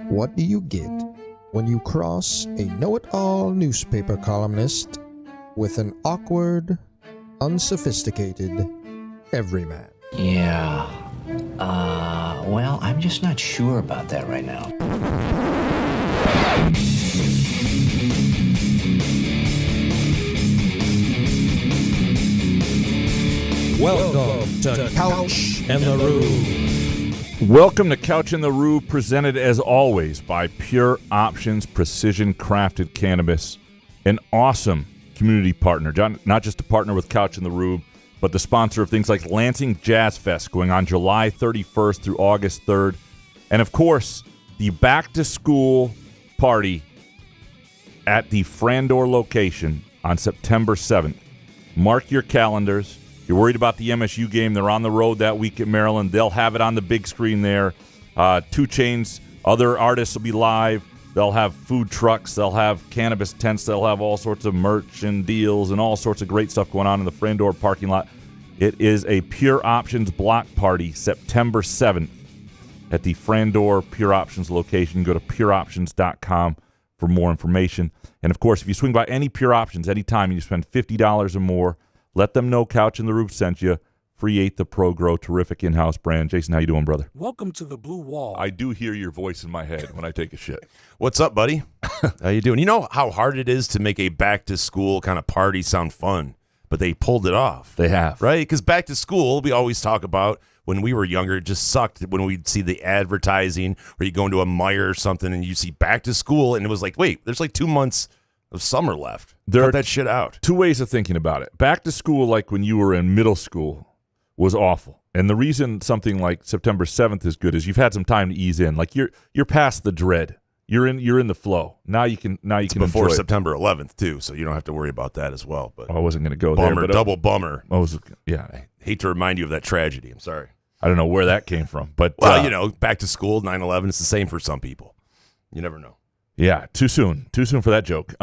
What do you get when you cross a know-it-all newspaper columnist with an awkward, unsophisticated everyman? Yeah. Well, I'm just not sure about that right now. Welcome to Couch and the Rube. Welcome to Couch and the Rube, presented as always by Pure Options Precision Crafted Cannabis, an awesome community partner, not just a partner with Couch and the Rube, but the sponsor of things like Lansing Jazz Fest going on July 31st through August 3rd. And, of course, the back-to-school party at the Frandor location on September 7th. Mark your calendars. You're worried about the MSU game. They're on the road that week at Maryland. They'll have it on the big screen there. 2 Chainz, other artists will be live. They'll have food trucks. They'll have cannabis tents. They'll have all sorts of merch and deals and all sorts of great stuff going on in the Frandor parking lot. It is a Pure Options block party September 7th at the Frandor Pure Options location. Go to pureoptions.com for more information. And, of course, if you swing by any Pure Options anytime and you spend $50 or more, let them know Couch and the Rube sent you. Free 8 the Pro Grow, terrific in-house brand. Jason, how you doing, brother? Welcome to the Blue Wall. I do hear your voice in my head when I take a shit. What's up, buddy? How you doing? You know how hard it is to make a back-to-school kind of party sound fun, but they pulled it off. They have. Right? Because back to school, we always talk about when we were younger, it just sucked when we'd see the advertising or you go into a Meijer or something and you see back to school and it was like, wait, there's like 2 months of summer left. Cut that shit out. 2 ways of thinking about it. Back to school, like when you were in middle school, was awful. And the reason something like September 7th is good is you've had some time to ease in. Like you're past the dread. You're in the flow. Now you can before enjoy September 11th too, so you don't have to worry about that as well. But I wasn't going to go there. But double bummer. I hate to remind you of that tragedy. I'm sorry. I don't know where that came from, but well, back to school, 9/11. It's the same for some people. You never know. Yeah, too soon for that joke.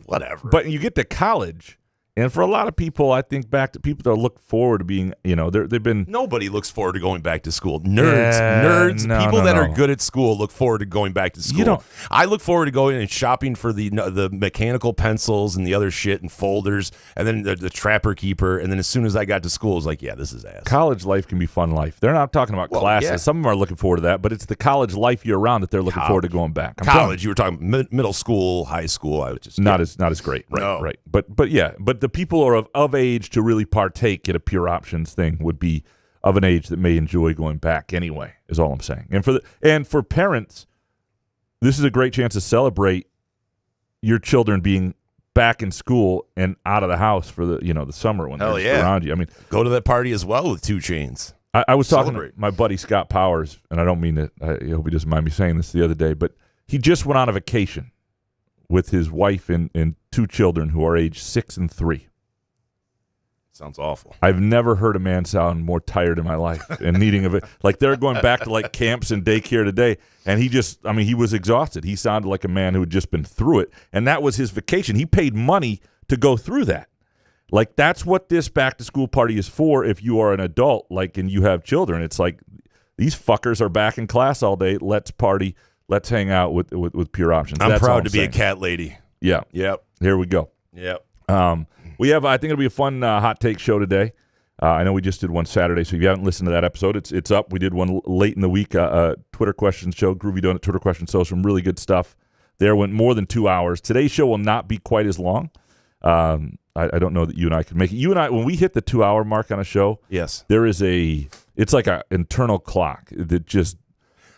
Whatever. But you get to college, and for a lot of people, I think back to people that look forward to being, they've been. Nobody looks forward to going back to school. Nerds, people that are good at school look forward to going back to school. I look forward to going and shopping for the mechanical pencils and the other shit and folders, and then the Trapper Keeper. And then as soon as I got to school, I was like, yeah, this is ass. College life can be fun life. They're not talking about classes. Yeah. Some of them are looking forward to that, but it's the college life year round that they're looking forward to going back. You were talking middle school, high school. I was just not as great. Right, no. Right. But the people are of age to really partake at a Pure Options thing would be of an age that may enjoy going back anyway, is all I'm saying. And for parents, this is a great chance to celebrate your children being back in school and out of the house for the summer when they're just around you. I mean, go to that party as well with 2 Chainz. I was talking to my buddy Scott Powers, and I don't mean it. I hope he doesn't mind me saying this the other day, but he just went on a vacation with his wife and 2 children who are age 6 and 3. Sounds awful. I've never heard a man sound more tired in my life and needing of it. Like they're going back to like camps and daycare today, and he was exhausted. He sounded like a man who had just been through it, and that was his vacation. He paid money to go through that. Like that's what this back to school party is for. If you are an adult, and you have children, it's like these fuckers are back in class all day. Let's party. Let's hang out with Pure Options. I'm proud to be a cat lady. Yeah. Yep. Here we go. Yep. We have, I think it'll be a fun hot take show today. I know we just did one Saturday, so if you haven't listened to that episode, it's up. We did one late in the week, Twitter questions show, Groovy Donut Twitter questions show, some really good stuff. There went more than 2 hours. Today's show will not be quite as long. I don't know that you and I can make it. You and I, when we hit the 2-hour mark on a show, yes, there is it's like an internal clock that just.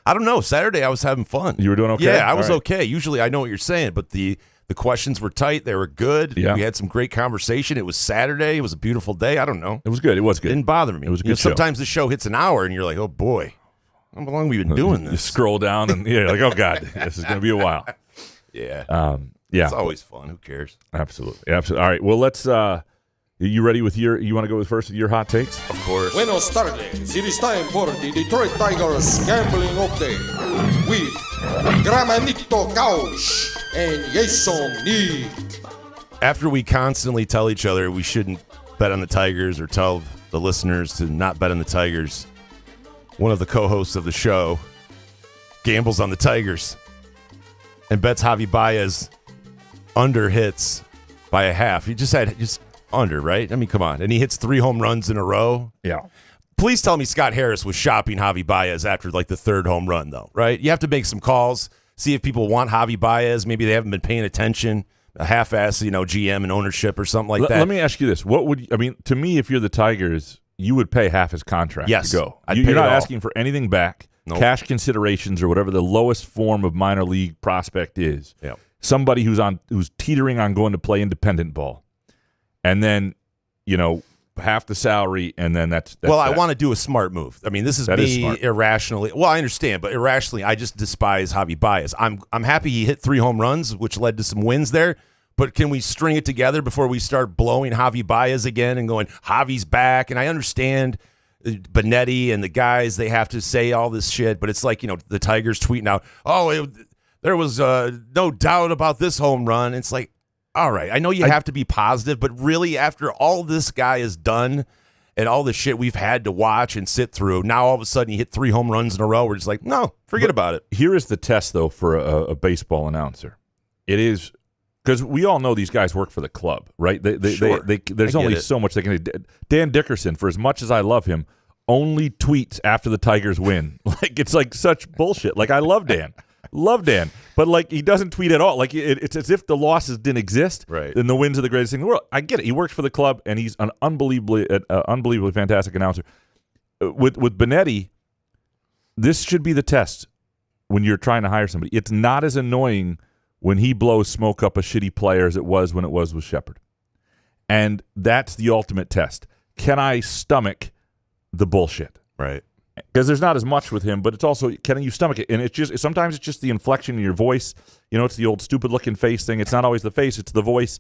I don't know. Saturday I was having fun. You were doing okay? Yeah, I was okay. Usually I know what you're saying, but the questions were tight. They were good. Yeah. We had some great conversation. It was Saturday. It was a beautiful day. I don't know. It was good. It was good. It didn't bother me. It was a good show. Sometimes the show hits an hour, and you're like, oh, boy. How long have we been doing this? You scroll down, and you're like, oh, God, this is going to be a while. Yeah. Yeah. It's always fun. Who cares? Absolutely. All right. Well, let's you ready with you want to go with first with your hot takes? Of course. Buenos tardes. It is time for the Detroit Tigers Gambling Update with Gramanito Couch and Jason Nick. After we constantly tell each other we shouldn't bet on the Tigers or tell the listeners to not bet on the Tigers, one of the co-hosts of the show gambles on the Tigers and bets Javi Baez under hits by a half. He just under, right? I mean, come on. And he hits 3 home runs in a row. Yeah. Please tell me Scott Harris was shopping Javi Baez after like the 3rd home run, though, right? You have to make some calls, see if people want Javi Baez. Maybe they haven't been paying attention. A half-ass, GM and ownership or something like that. Let me ask you this: to me, if you're the Tigers, you would pay half his contract to go. You're not asking for anything back, cash considerations or whatever the lowest form of minor league prospect is. Yeah. Somebody who's teetering on going to play independent ball, and then half the salary, and then that's well, that. I want to do a smart move. I mean, this is me irrationally. Well, I understand, but irrationally, I just despise Javi Baez. I'm happy he hit 3 home runs, which led to some wins there. But can we string it together before we start blowing Javi Baez again and going, Javi's back? And I understand Benetti and the guys, they have to say all this shit, but it's like, the Tigers tweeting out, there was no doubt about this home run. It's like, all right, I know you have to be positive, but really after all this guy has done and all the shit we've had to watch and sit through, now all of a sudden he hit 3 home runs in a row. We're just like, no, forget about it. Here is the test, though, for a baseball announcer. It is because we all know these guys work for the club, right? There's only so much they can do. Dan Dickerson, for as much as I love him, only tweets after the Tigers win. Like, it's like such bullshit. Like, I love Dan. But like he doesn't tweet at all. Like it's as if the losses didn't exist. Right. And the wins are the greatest thing in the world. I get it. He works for the club, and he's an unbelievably fantastic announcer. With Benetti, this should be the test when you're trying to hire somebody. It's not as annoying when he blows smoke up a shitty player as it was when it was with Shepard, and that's the ultimate test. Can I stomach the bullshit? Right. Because there's not as much with him, but it's also, can you stomach it? And sometimes it's just the inflection in your voice. It's the old stupid-looking face thing. It's not always the face, it's the voice.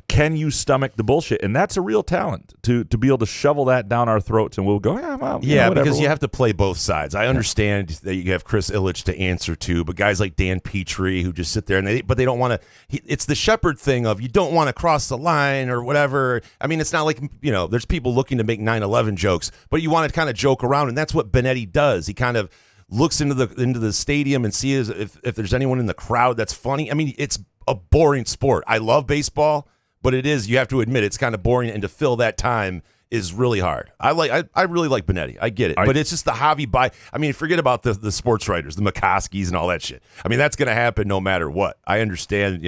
Can you stomach the bullshit? And that's a real talent, to be able to shovel that down our throats, and we'll go, because you have to play both sides. I understand that you have Chris Ilitch to answer to, but guys like Dan Petrie who just sit there, but they don't want to. It's the Shepard thing of you don't want to cross the line or whatever. I mean, it's not like, there's people looking to make 9/11 jokes, but you want to kind of joke around, and that's what Benetti does. He kind of looks into the stadium and sees if there's anyone in the crowd that's funny. I mean, it's a boring sport. I love baseball, but you have to admit, it's kind of boring, and to fill that time is really hard. I really like Benetti. I get it. But it's just the Javi Baez. I mean, forget about the sports writers, the McCoskies and all that shit. I mean, that's going to happen no matter what. I understand,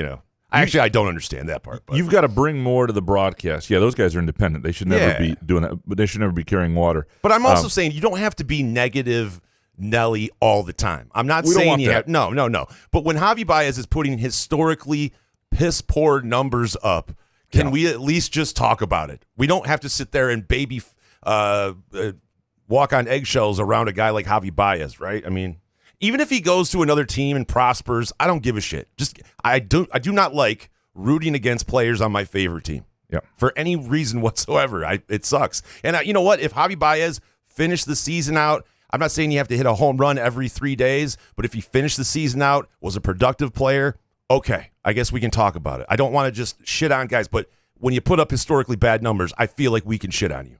Actually, I don't understand that part. But. You've got to bring more to the broadcast. Yeah, those guys are independent. They should never be doing that, but they should never be carrying water. But I'm also saying you don't have to be negative Nelly all the time. I'm not saying you have. No. But when Javi Baez is putting historically piss-poor numbers up, can we at least just talk about it? We don't have to sit there and walk on eggshells around a guy like Javi Baez, right? I mean, even if he goes to another team and prospers, I don't give a shit. I do not like rooting against players on my favorite team. Yeah. For any reason whatsoever. It sucks. And you know what? If Javi Baez finished the season out, I'm not saying you have to hit a home run every 3 days, but if he finished the season out, was a productive player, okay, I guess we can talk about it. I don't want to just shit on guys, but when you put up historically bad numbers, I feel like we can shit on you.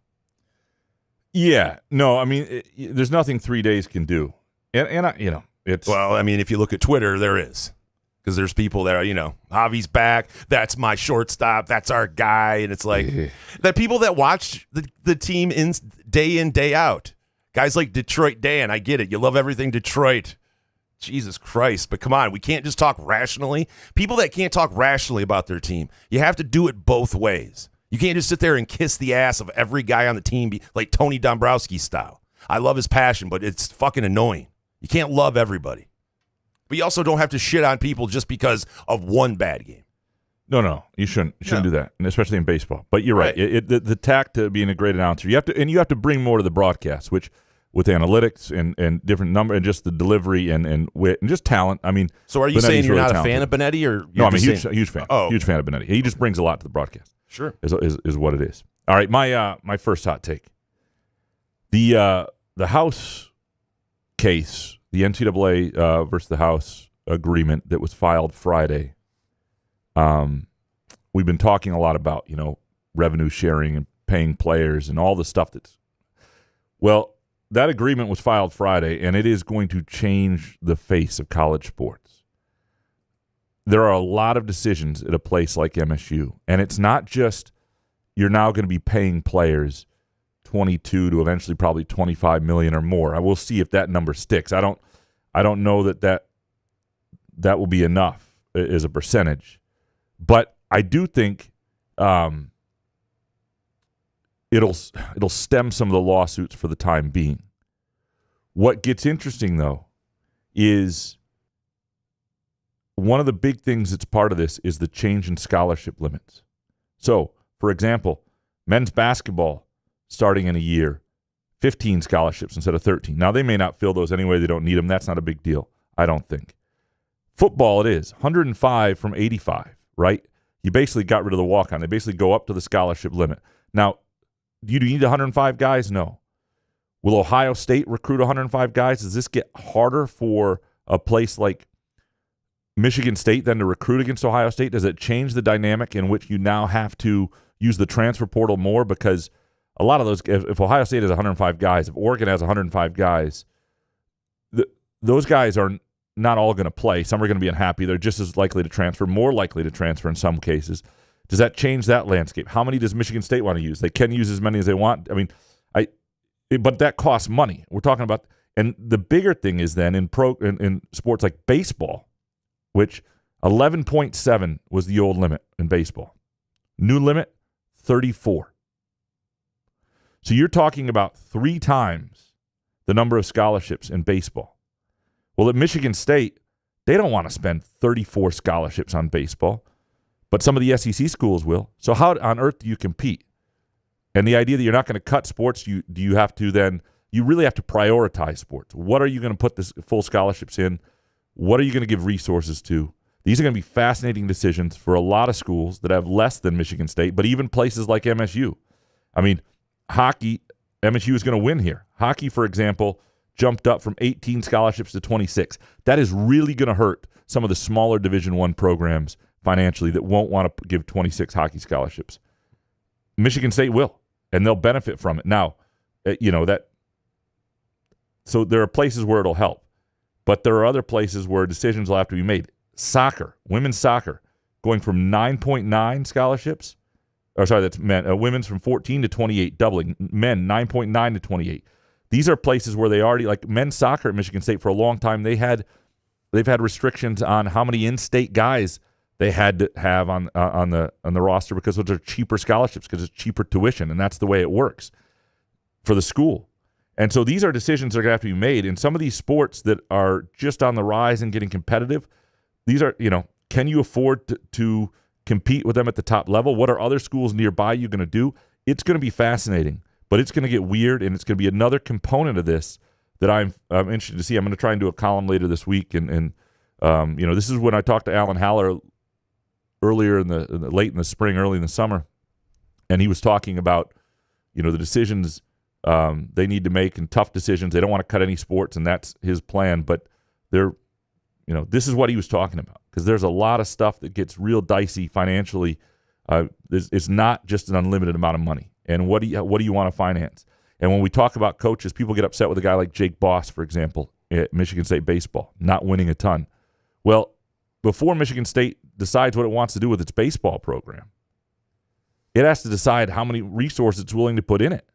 Yeah. No, I mean, there's nothing 3 days can do. And it's... Well, I mean, if you look at Twitter, there is. Because there's people there, Javi's back, that's my shortstop, that's our guy, and it's like, that people that watch the team day in, day out. Guys like Detroit Dan, I get it. You love everything Detroit. Jesus Christ. But come on, we can't just talk rationally. People that can't talk rationally about their team, you have to do it both ways. You can't just sit there and kiss the ass of every guy on the team like Tony Dombrowski style. I love his passion, but it's fucking annoying. You can't love everybody. But you also don't have to shit on people just because of one bad game. No, you shouldn't do that, and especially in baseball. But you're right. The tact to being a great announcer, you have to bring more to the broadcast, which with analytics and different number and just the delivery and wit and just talent. I mean, so are you saying you're not a fan of Benetti, or no? I'm a huge fan. Oh, huge fan of Benetti. He just brings a lot to the broadcast. Sure, is what it is. All right, my first hot take. The House case, the NCAA versus the House agreement that was filed Friday. We've been talking a lot about, revenue sharing and paying players and all the stuff that agreement was filed Friday, and it is going to change the face of college sports. There are a lot of decisions at a place like MSU, and it's not just you're now going to be paying players $22 to eventually probably $25 million or more. I will see if that number sticks. I don't know that will be enough as a percentage, but I do think it'll stem some of the lawsuits for the time being. What gets interesting though is one of the big things that's part of this is the change in scholarship limits. So, for example, men's basketball starting in a year, 15 scholarships instead of 13. Now, they may not fill those anyway. They don't need them. That's not a big deal, I don't think. Football, it is 105 from 85, right? You basically got rid of the walk-on. They basically go up to the scholarship limit. Now, do you need 105 guys? No. Will Ohio State recruit 105 guys? Does this get harder for a place like Michigan State then to recruit against Ohio State? Does it change the dynamic in which you now have to use the transfer portal more? Because a lot of those, if Ohio State has 105 guys, if Oregon has 105 guys, those guys are not all going to play. Some are going to be unhappy. They're just as likely to transfer, more likely to transfer in some cases. Does that change that landscape? How many does Michigan State want to use? They can use as many as they want. I mean, but that costs money. We're talking about, and the bigger thing is then in sports like baseball, which 11.7 was the old limit in baseball. New limit, 34. So you're talking about 3 times the number of scholarships in baseball. Well, at Michigan State, they don't want to spend 34 scholarships on baseball, but some of the SEC schools will. So how on earth do you compete? And the idea that you're not going to cut sports, you really have to prioritize sports. What are you going to put this full scholarships in? What are you going to give resources to? These are going to be fascinating decisions for a lot of schools that have less than Michigan State, but even places like MSU. I mean, hockey, MSU is going to win here. Hockey, for example, jumped up from 18 scholarships to 26. That is really going to hurt some of the smaller Division I programs financially that won't want to give 26 hockey scholarships. Michigan State will, and they'll benefit from it. Now, so there are places where it'll help. But there are other places where decisions will have to be made. Soccer, women's soccer, going from 9.9 scholarships, that's men, women's from 14 to 28, doubling. Men, 9.9 to 28. These are places where they already, like men's soccer at Michigan State for a long time, they've had restrictions on how many in-state guys they had to have on the roster because those are cheaper scholarships, because it's cheaper tuition, and that's the way it works for the school. And so these are decisions that are going to have to be made. In some of these sports that are just on the rise and getting competitive, these are, can you afford to compete with them at the top level? What are other schools nearby you going to do? It's going to be fascinating, but it's going to get weird, and it's going to be another component of this that I'm interested to see. I'm going to try and do a column later this week, and this is when I talked to Alan Haller earlier late in the spring, early in the summer, and he was talking about, the decisions they need to make, and tough decisions. They don't want to cut any sports, and that's his plan. But this is what he was talking about, because there's a lot of stuff that gets real dicey financially. It's not just an unlimited amount of money. And what do you want to finance? And when we talk about coaches, people get upset with a guy like Jake Boss, for example, at Michigan State baseball, not winning a ton. Well, before Michigan State decides what it wants to do with its baseball program, it has to decide how many resources it's willing to put in it.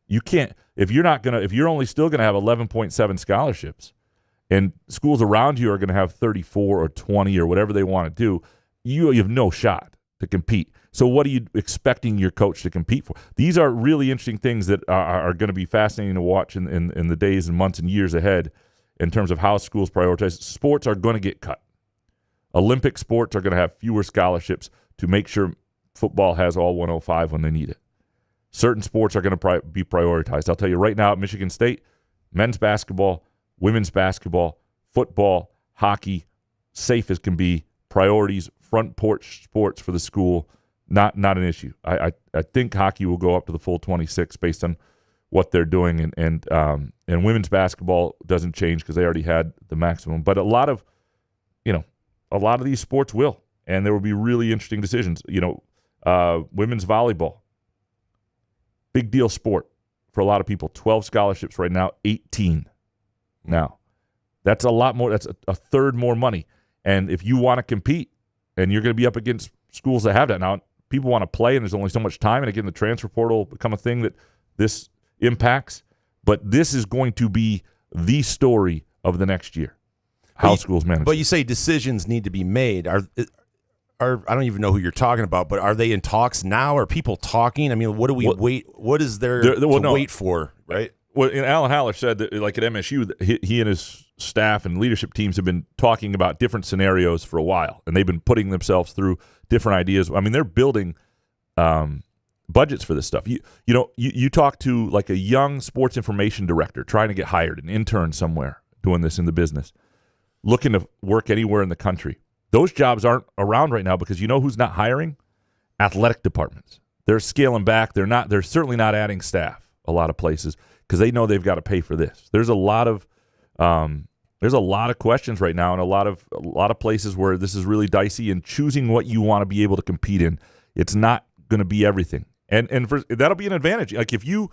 You can't, if you're only still going to have 11.7 scholarships, and schools around you are going to have 34 or 20 or whatever they want to do, you have no shot to compete. So what are you expecting your coach to compete for? These are really interesting things that are going to be fascinating to watch in the days and months and years ahead in terms of how schools prioritize. Sports are going to get cut. Olympic sports are going to have fewer scholarships to make sure football has all 105 when they need it. Certain sports are going to be prioritized. I'll tell you right now at Michigan State, men's basketball, women's basketball, football, hockey, safe as can be, priorities, front porch sports for the school, not an issue. I think hockey will go up to the full 26 based on what they're doing, and women's basketball doesn't change because they already had the maximum. But a lot of these sports will, and there will be really interesting decisions. Women's volleyball, big deal sport for a lot of people. 12 scholarships right now, 18 now. That's a lot more. That's a third more money. And if you want to compete and you're going to be up against schools that have that now, people want to play and there's only so much time. And again, the transfer portal will become a thing that this impacts. But this is going to be the story of the next year, how schools manage. But you say decisions need to be made. Are I don't even know who you're talking about, but are they in talks now? Are people talking? I mean, what do we wait? What is there to wait for, right? Well, Alan Haller said that, like at MSU, he and his staff and leadership teams have been talking about different scenarios for a while, and they've been putting themselves through different ideas. I mean, they're building budgets for this stuff. You talk to like a young sports information director trying to get hired, an intern somewhere doing this in the business, looking to work anywhere in the country. Those jobs aren't around right now because you know who's not hiring? Athletic departments. They're scaling back. They're certainly not adding staff a lot of places because they know they've got to pay for this. There's a lot of questions right now, and a lot of places where this is really dicey, and choosing what you want to be able to compete in. It's not going to be everything, and that'll be an advantage. Like if you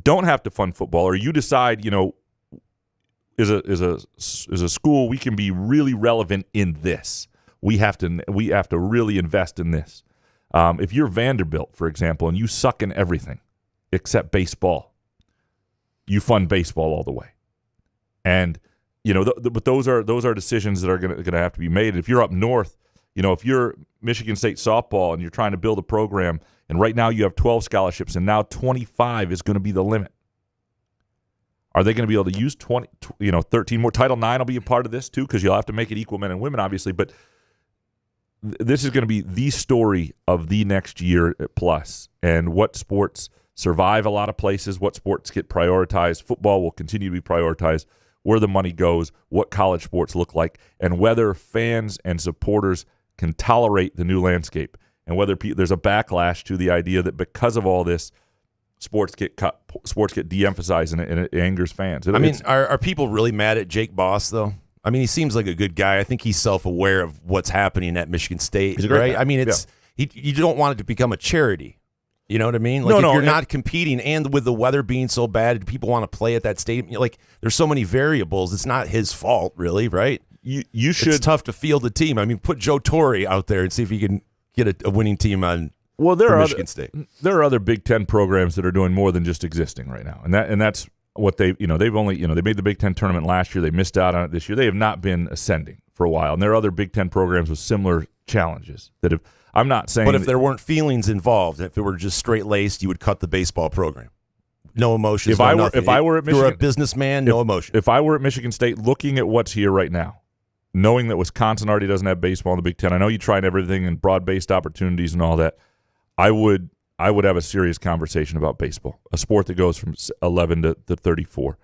don't have to fund football, or you decide, as a school, we can be really relevant in this. We have to really invest in this. If you're Vanderbilt, for example, and you suck in everything except baseball, you fund baseball all the way. And but those are decisions that are going to have to be made. If you're up north, if you're Michigan State softball and you're trying to build a program, and right now you have 12 scholarships, and now 25 is going to be the limit. Are they going to be able to use 13 more? Title IX will be a part of this too, because you'll have to make it equal men and women, obviously. But this is going to be the story of the next year plus, and what sports survive a lot of places, what sports get prioritized. Football will continue to be prioritized, where the money goes, what college sports look like, and whether fans and supporters can tolerate the new landscape, and whether there's a backlash to the idea that because of all this, sports get cut, sports get de-emphasized, and it angers fans. Are people really mad at Jake Boss, though? I mean, he seems like a good guy. I think he's self-aware of what's happening at Michigan State, he's a great right? guy. I mean, you don't want it to become a charity. You know what I mean? Like, if you're not competing, and with the weather being so bad, people want to play at that stadium. Like, there's so many variables. It's not his fault, really, right? You should. It's tough to field a team. I mean, put Joe Torre out there and see if he can get a winning team on. Well, there are Michigan State. There are other Big Ten programs that are doing more than just existing right now, and that's what they've only they made the Big Ten tournament last year. They missed out on it this year. They have not been ascending for a while, and there are other Big Ten programs with similar challenges that have. I'm not saying, but if there weren't feelings involved, if it were just straight laced, you would cut the baseball program. No emotions. If I were at Michigan, you're a businessman. No emotion. If I were at Michigan State, looking at what's here right now, knowing that Wisconsin already doesn't have baseball in the Big Ten, I know you tried everything and broad-based opportunities and all that. I would have a serious conversation about baseball, a sport that goes from 11 to 34.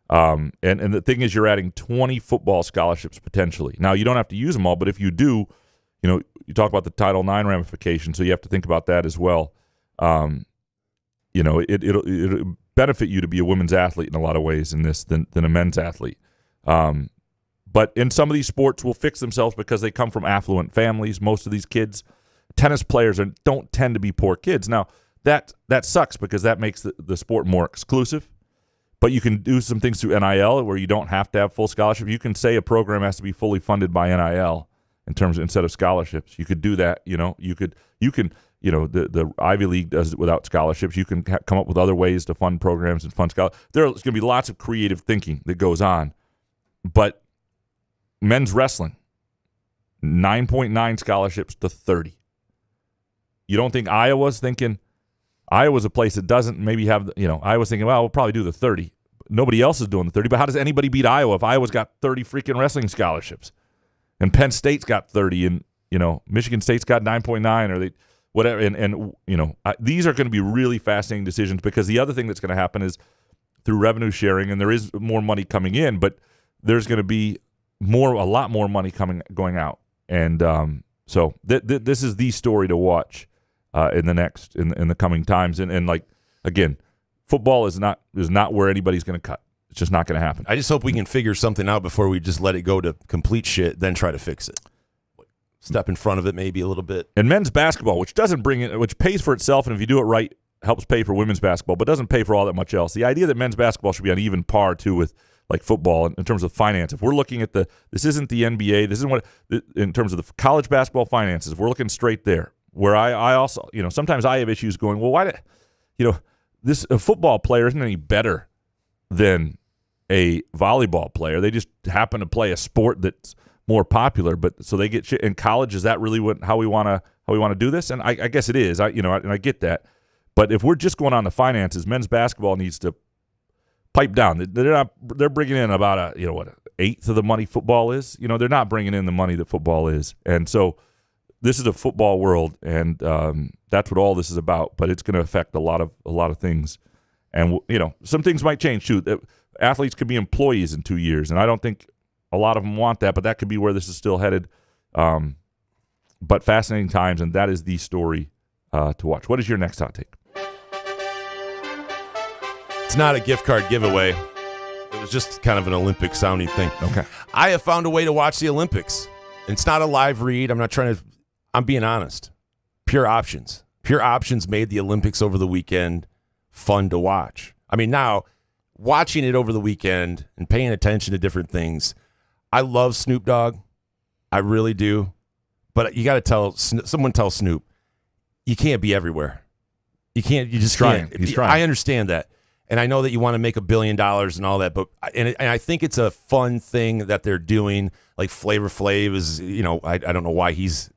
And the thing is, you're adding 20 football scholarships potentially. Now, you don't have to use them all, but if you do, you talk about the Title IX ramifications, so you have to think about that as well. It'll benefit you to be a women's athlete in a lot of ways in this than a men's athlete. But in some of these sports will fix themselves because they come from affluent families. Most of these kids, tennis players, don't tend to be poor kids. Now, that sucks because that makes the sport more exclusive. But you can do some things through NIL where you don't have to have full scholarship. You can say a program has to be fully funded by NIL instead of scholarships. You could do that. The Ivy League does it without scholarships. You can come up with other ways to fund programs and fund scholarships. There's going to be lots of creative thinking that goes on. But men's wrestling, 9.9 scholarships to 30. You don't think Iowa's thinking? Iowa's a place that doesn't maybe have, Iowa's thinking, well, we'll probably do the 30. Nobody else is doing the 30. But how does anybody beat Iowa if Iowa's got 30 freaking wrestling scholarships? And Penn State's got 30, and Michigan State's got 9.9, or whatever. And these are going to be really fascinating decisions, because the other thing that's going to happen is through revenue sharing, and there is more money coming in, but there's going to be a lot more money going out. And so this is the story to watch in the coming times. And like, again, football is not where anybody's going to cut. It's just not going to happen. I just hope we can figure something out before we just let it go to complete shit, then try to fix it. Step in front of it maybe a little bit. And men's basketball, which pays for itself, and if you do it right, helps pay for women's basketball, but doesn't pay for all that much else. The idea that men's basketball should be on even par too with like football in terms of finance. If we're looking at this isn't the NBA. This isn't what in terms of the college basketball finances. If we're looking straight there, where I also sometimes I have issues going. Well, why a football player isn't any better than a volleyball player. They just happen to play a sport that's more popular, but so they get shit in college. Is that really how we want to do this? And I guess it is. I get that. But if we're just going on the finances, men's basketball needs to pipe down. They're bringing in about an eighth of the money football is. They're not bringing in the money that football is, and so this is a football world, and that's what all this is about. But it's going to affect a lot of things, and some things might change too. Athletes could be employees in 2 years, and I don't think a lot of them want that. But that could be where this is still headed. But fascinating times, and that is the story to watch. What is your next hot take? It's not a gift card giveaway. It was just kind of an Olympic sounding thing. Okay. I have found a way to watch the Olympics. It's not a live read. I'm being honest. Pure Options. Pure Options made the Olympics over the weekend fun to watch. I mean, now, watching it over the weekend and paying attention to different things, I love Snoop Dogg. I really do. But you got to tell Snoop, you can't be everywhere. You just can't. He's trying. I understand that. And I know that you want to make $1 billion and all that, but and I think it's a fun thing that they're doing. Like Flavor Flav is, I don't know why he's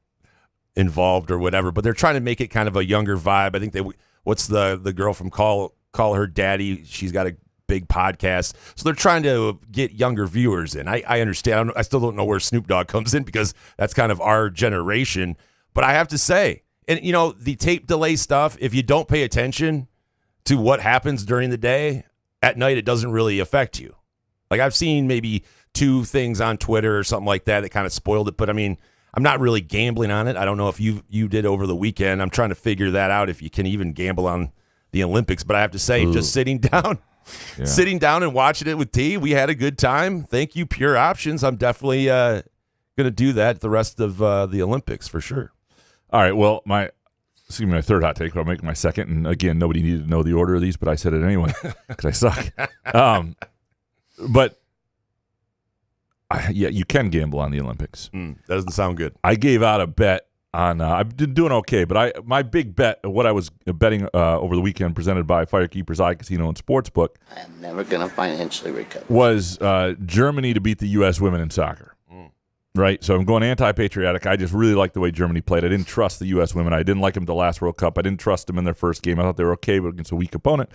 involved or whatever, but they're trying to make it kind of a younger vibe. I think what's the girl from Call Her Daddy? She's got a big podcast, so they're trying to get younger viewers in. I understand. I still don't know where Snoop Dogg comes in because that's kind of our generation. But I have to say, and the tape delay stuff. If you don't pay attention to what happens during the day, at night it doesn't really affect you. Like I've seen maybe 2 things on Twitter or something like that kind of spoiled it, but I mean, I'm not really gambling on it. I don't know if you did over the weekend. I'm trying to figure that out if you can even gamble on the Olympics, but I have to say, just sitting down and watching it with T, we had a good time. Thank you, Pure Options. I'm definitely going to do that the rest of the Olympics for sure. All right, well, my third hot take, but I'll make my second. And again, nobody needed to know the order of these, but I said it anyway because I suck. But you can gamble on the Olympics. That doesn't sound good. I gave out a bet on. I've been doing okay, but my big bet, what I was betting over the weekend, presented by Firekeepers iCasino and Sportsbook, I am never going to financially recover. Was Germany to beat the U.S. women in soccer. Right, so I'm going anti-patriotic. I just really like the way Germany played. I didn't trust the U.S. women. I didn't like them the last World Cup. I didn't trust them in their first game. I thought they were okay, but against a weak opponent.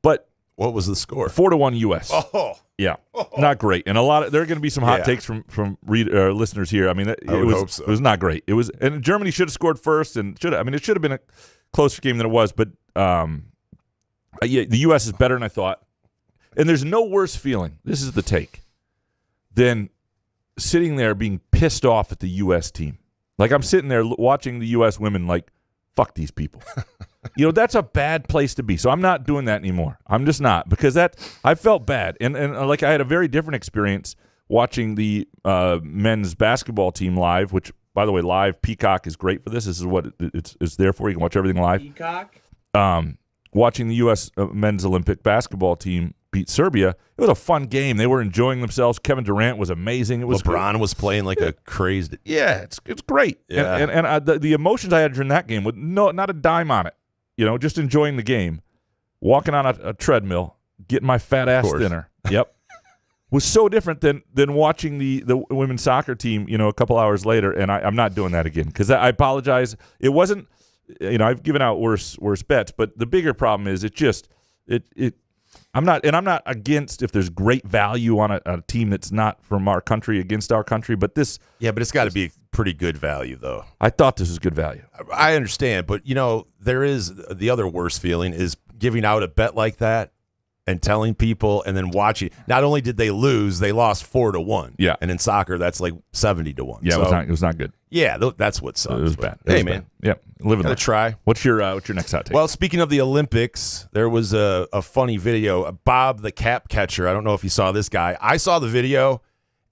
But what was the score? 4-1 U.S. Oh, yeah, not great. And there are going to be some hot takes from listeners here. I mean, it was not great. And Germany should have scored first, and it should have been a closer game than it was. But the U.S. is better than I thought. And there's no worse feeling. This is the take than sitting there being pissed off at the U.S. team. Like I'm sitting there watching the U.S. women like, fuck these people. That's a bad place to be. So I'm not doing that anymore. I'm just not, because I felt bad. And like I had a very different experience watching the men's basketball team live, which, by the way, live, Peacock is great for this. This is what it's there for. You can watch everything live. Peacock? Watching the U.S. men's Olympic basketball team beat Serbia. It was a fun game. They were enjoying themselves. Kevin Durant was amazing. It was LeBron was playing like a crazed. Yeah, it's great. Yeah. And the emotions I had during that game with not a dime on it. Just enjoying the game, walking on a treadmill, getting my fat ass thinner. Yep, was so different than watching the women's soccer team. A couple hours later, and I'm not doing that again because I apologize. It wasn't. I've given out worse bets, but the bigger problem is I'm not against if there's great value on a team that's not from our country against our country, but this. Yeah, but it's got to be pretty good value, though. I thought this was good value. I understand, but there is the other worst feeling is giving out a bet like that and telling people and then watching. Not only did they lose, they lost 4-1. Yeah, and in soccer, that's like 70-1. Yeah, so, it was not good. Yeah, that's what sucks. It was bad. Hey, man. Yep, living there. Try. What's your next hot take? Well, speaking of the Olympics, there was a funny video. Bob the cap catcher. I don't know if you saw this guy. I saw the video,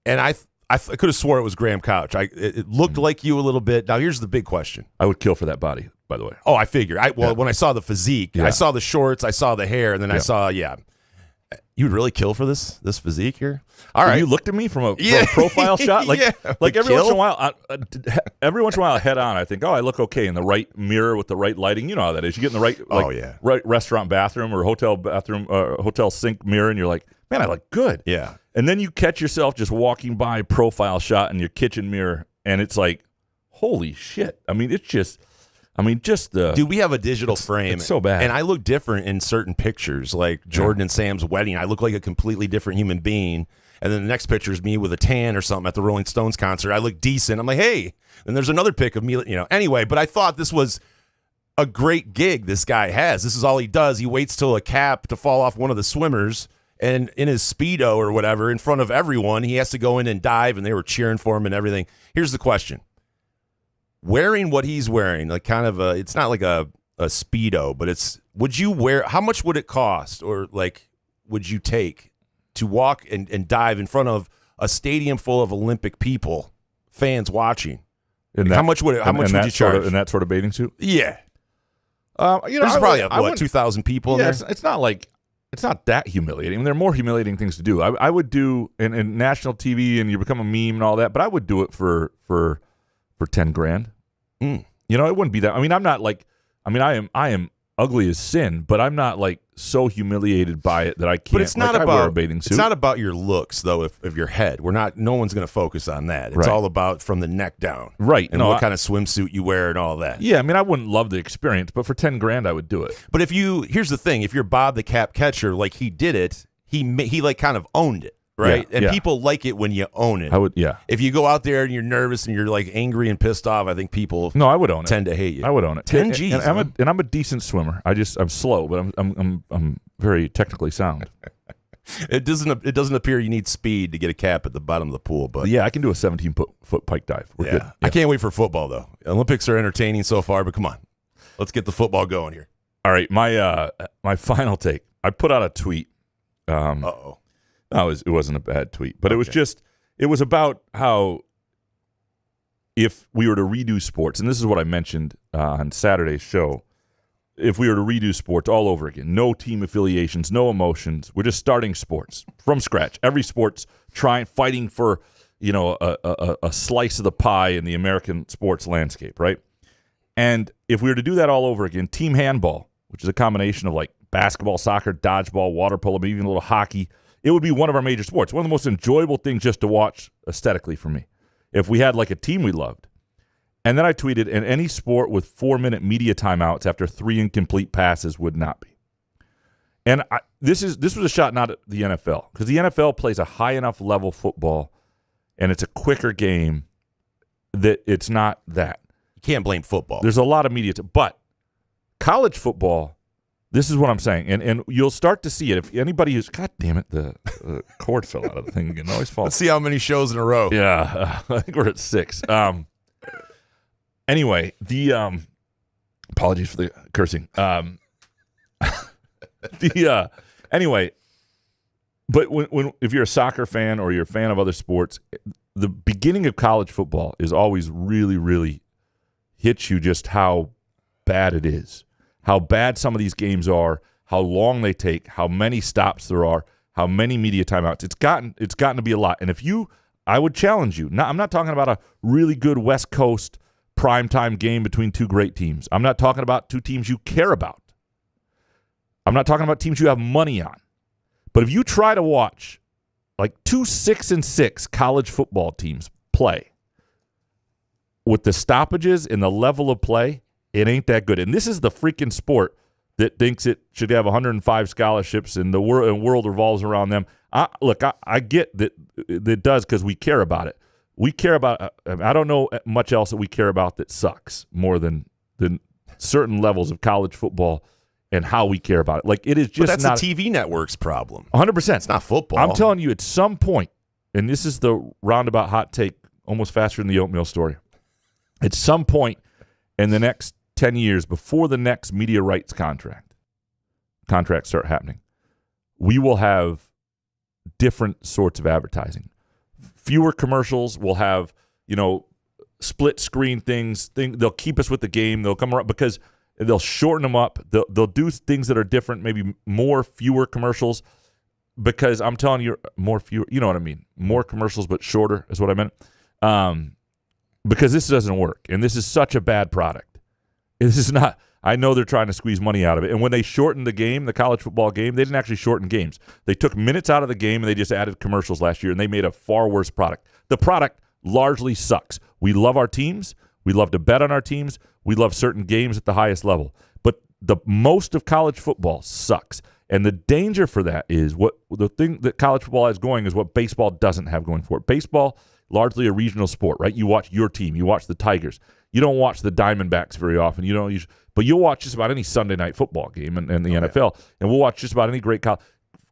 and I could have swore it was Graham Couch. It looked like you a little bit. Now, here's the big question. I would kill for that body. by the way. Oh, I figured. When I saw the physique, I saw the shorts, I saw the hair, and then I saw, you'd really kill for this physique here? All right. You looked at me from a profile shot? Like, like every once in a while, head on, I think, I look okay in the right mirror with the right lighting. You know how that is. You get in the right, right restaurant bathroom or hotel bathroom, hotel sink mirror, and you're like, man, I look good. Yeah. And then you catch yourself just walking by profile shot in your kitchen mirror, and it's like, holy shit. I mean, it's just... Dude, we have a digital frame. It's so bad. And I look different in certain pictures, like Jordan and Sam's wedding. I look like a completely different human being. And then the next picture is me with a tan or something at the Rolling Stones concert. I look decent. I'm like, hey. And there's another pic of me, Anyway, but I thought this was a great gig this guy has. This is all he does. He waits till a cap to fall off one of the swimmers. And in his Speedo or whatever, in front of everyone, he has to go in and dive, and they were cheering for him and everything. Here's the question. Wearing what he's wearing, like kind of it's not like a Speedo, but would you wear, how much would it cost, or like would you take to walk and dive in front of a stadium full of Olympic people, fans watching? How much would you charge? In that sort of bathing suit? Yeah. There's probably 2,000 people in there? It's not that humiliating. I mean, there are more humiliating things to do. I would do in national TV, and you become a meme and all that, but I would do it for $10,000. It wouldn't be that. I mean, I'm not like, I am ugly as sin, but I'm not like so humiliated by it that I can't. But it's not I wear a bathing suit. It's not about your looks though. If your head, no one's going to focus on that. It's all about from the neck down, right? And what kind of swimsuit you wear and all that. Yeah, I mean, I wouldn't love the experience, but for $10,000, I would do it. But here's the thing: if you're Bob the Cap Catcher, like he did it, he like kind of owned it. Right? Yeah, and people like it when you own it. I would, yeah. If you go out there and you're nervous and you're like angry and pissed off, I think people I would own it. Tend to hate you. I would own it. 10 G's. And I'm a decent swimmer. I'm slow, but I'm very technically sound. It doesn't appear you need speed to get a cap at the bottom of the pool, but yeah, I can do a 17-foot pike dive. We're good. Yeah. I can't wait for football though. Olympics are entertaining so far, but come on. Let's get the football going here. All right, my final take. I put out a tweet. Uh-oh. No, it wasn't a bad tweet, but it was about how if we were to redo sports, and this is what I mentioned on Saturday's show, if we were to redo sports all over again, no team affiliations, no emotions, we're just starting sports from scratch. Every sport's fighting for a slice of the pie in the American sports landscape, right? And if we were to do that all over again, team handball, which is a combination of like basketball, soccer, dodgeball, water polo, maybe even a little hockey, it would be one of our major sports. One of the most enjoyable things just to watch aesthetically for me. If we had like a team we loved. And then I tweeted, and any sport with 4-minute media timeouts after 3 incomplete passes would not be. And this was a shot not at the NFL, because the NFL plays a high enough level football, and it's a quicker game that it's not that. You can't blame football. There's a lot of media, but college football, this is what I'm saying, and you'll start to see it. If anybody who's, God damn it, the cord fell out of the thing again. It always falls. Let's see how many shows in a row. Yeah, I think we're at 6. Anyway, the apologies for the cursing. Anyway, but if you're a soccer fan or you're a fan of other sports, the beginning of college football is always really, really hits you just how bad it is. How bad some of these games are, how long they take, how many stops there are, how many media timeouts. It's gotten to be a lot. And I would challenge you. I'm not talking about a really good West Coast primetime game between two great teams. I'm not talking about two teams you care about. I'm not talking about teams you have money on. But if you try to watch like 2 6-6 college football teams play with the stoppages and the level of play, it ain't that good. And this is the freaking sport that thinks it should have 105 scholarships and the world revolves around them. I get that it does because we care about it. We care about I don't know much else that we care about that sucks more than certain levels of college football and how we care about it. Like, it is just but that's not the TV network's problem. 100%. It's not football. I'm telling you, at some point, and this is the roundabout hot take, almost faster than the oatmeal story. At some point in the next 10 years, before the next media rights contracts start happening, we will have different sorts of advertising. Fewer commercials. We'll have, split screen things. They'll keep us with the game. They'll come around because they'll shorten them up. They'll do things that are different, maybe fewer commercials. Because I'm telling you, fewer. You know what I mean? More commercials, but shorter is what I meant. Because this doesn't work, and this is such a bad product. This is not. I know they're trying to squeeze money out of it. And when they shortened the game, the college football game, they didn't actually shorten games. They took minutes out of the game, and they just added commercials last year, and they made a far worse product. The product largely sucks. We love our teams. We love to bet on our teams. We love certain games at the highest level. But the most of college football sucks. And the danger for that is the thing that college football has going is what baseball doesn't have going for it. Baseball, largely a regional sport, right? You watch your team. You watch the Tigers. You don't watch the Diamondbacks very often. But you'll watch just about any Sunday night football game in the NFL, and we'll watch just about any great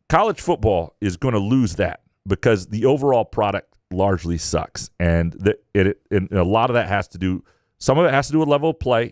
college football is going to lose that because the overall product largely sucks, and and a lot of that has to do. Some of it has to do with level of play,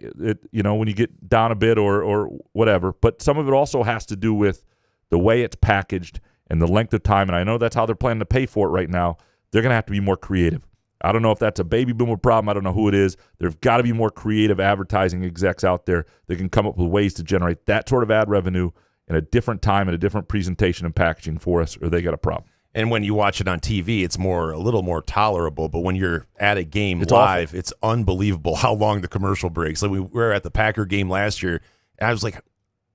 when you get down a bit or whatever. But some of it also has to do with the way it's packaged and the length of time. And I know that's how they're planning to pay for it right now. They're going to have to be more creative. I don't know if that's a baby boomer problem. I don't know who it is. There've got to be more creative advertising execs out there that can come up with ways to generate that sort of ad revenue in a different time and a different presentation and packaging for us, or they got a problem. And when you watch it on TV, it's a little more tolerable. But when you're at a game it's live, awful. It's unbelievable how long the commercial breaks. Like we were at the Packer game last year, and I was like,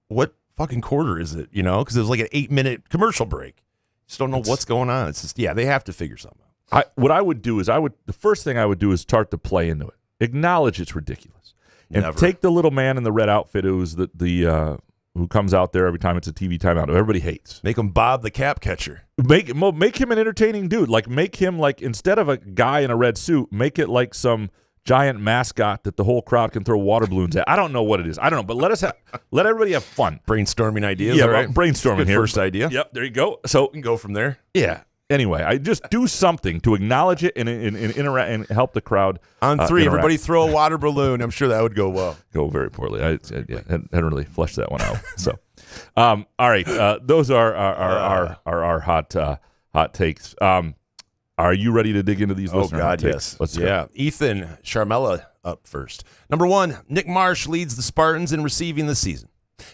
what fucking quarter is it? Because it was like an 8-minute commercial break. Just don't know what's going on. It's just, they have to figure something out. What I would do is the first thing I would do is start to play into it. Acknowledge it's ridiculous. And take the little man in the red outfit who's the who comes out there every time it's a TV timeout. Everybody hates. Make him Bob the cap catcher. Make him an entertaining dude. Like make him like instead of a guy in a red suit, make it like some giant mascot that the whole crowd can throw water balloons at. I don't know what it is. I don't know, but let everybody have fun. Brainstorming ideas. Yeah, right? Brainstorming Good here. First idea. Yep, there you go. So we can go from there. Yeah. Anyway, I just do something to acknowledge it and interact and help the crowd. On three, interact. everybody throw a water balloon. I'm sure that would go well. Go very poorly. I hadn't really fleshed that one out. So, all right, those are our hot takes. Are you ready to dig into these? Oh God, yes. Let's go. Ethan Sharmella up first. Number 1, Nick Marsh leads the Spartans in receiving this season.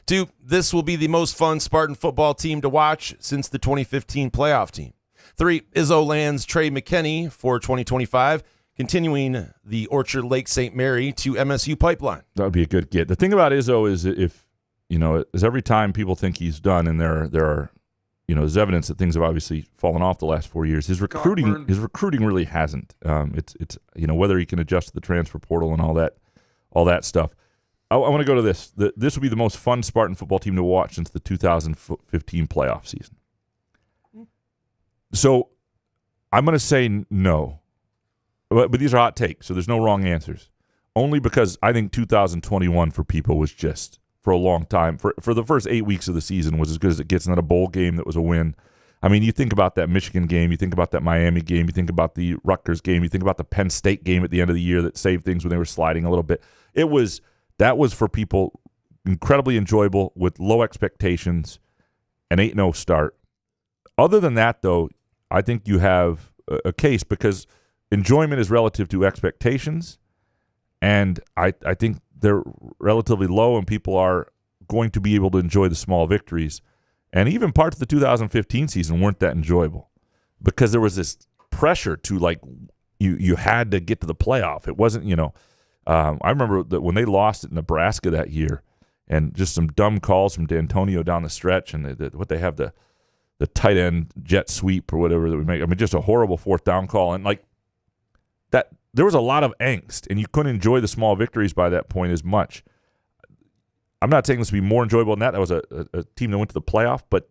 2, this will be the most fun Spartan football team to watch since the 2015 playoff team. 3, Izzo lands Trey McKinney for 2025, continuing the Orchard Lake St. Mary to MSU pipeline. That would be a good get. The thing about Izzo is is every time people think he's done, and there are there's evidence that things have obviously fallen off the last 4 years. His recruiting really hasn't. It's whether he can adjust to the transfer portal and all that stuff. I want to go to this. This will be the most fun Spartan football team to watch since the 2015 playoff season. So I'm going to say no, but these are hot takes, so there's no wrong answers. Only because I think 2021 for people was just, for a long time, for the first 8 weeks of the season, was as good as it gets. And then a bowl game that was a win. I mean, you think about that Michigan game, you think about that Miami game, you think about the Rutgers game, you think about the Penn State game at the end of the year that saved things when they were sliding a little bit. That was for people incredibly enjoyable with low expectations, an 8-0 start. Other than that, though, I think you have a case because enjoyment is relative to expectations, and I think they're relatively low, and people are going to be able to enjoy the small victories. And even parts of the 2015 season weren't that enjoyable because there was this pressure to, you had to get to the playoff. It wasn't, I remember that when they lost at Nebraska that year and just some dumb calls from D'Antonio down the stretch and they have the tight end jet sweep or whatever that we make. I mean, just a horrible 4th down call. And that, there was a lot of angst, and you couldn't enjoy the small victories by that point as much. I'm not saying this will be more enjoyable than that. That was a team that went to the playoff, but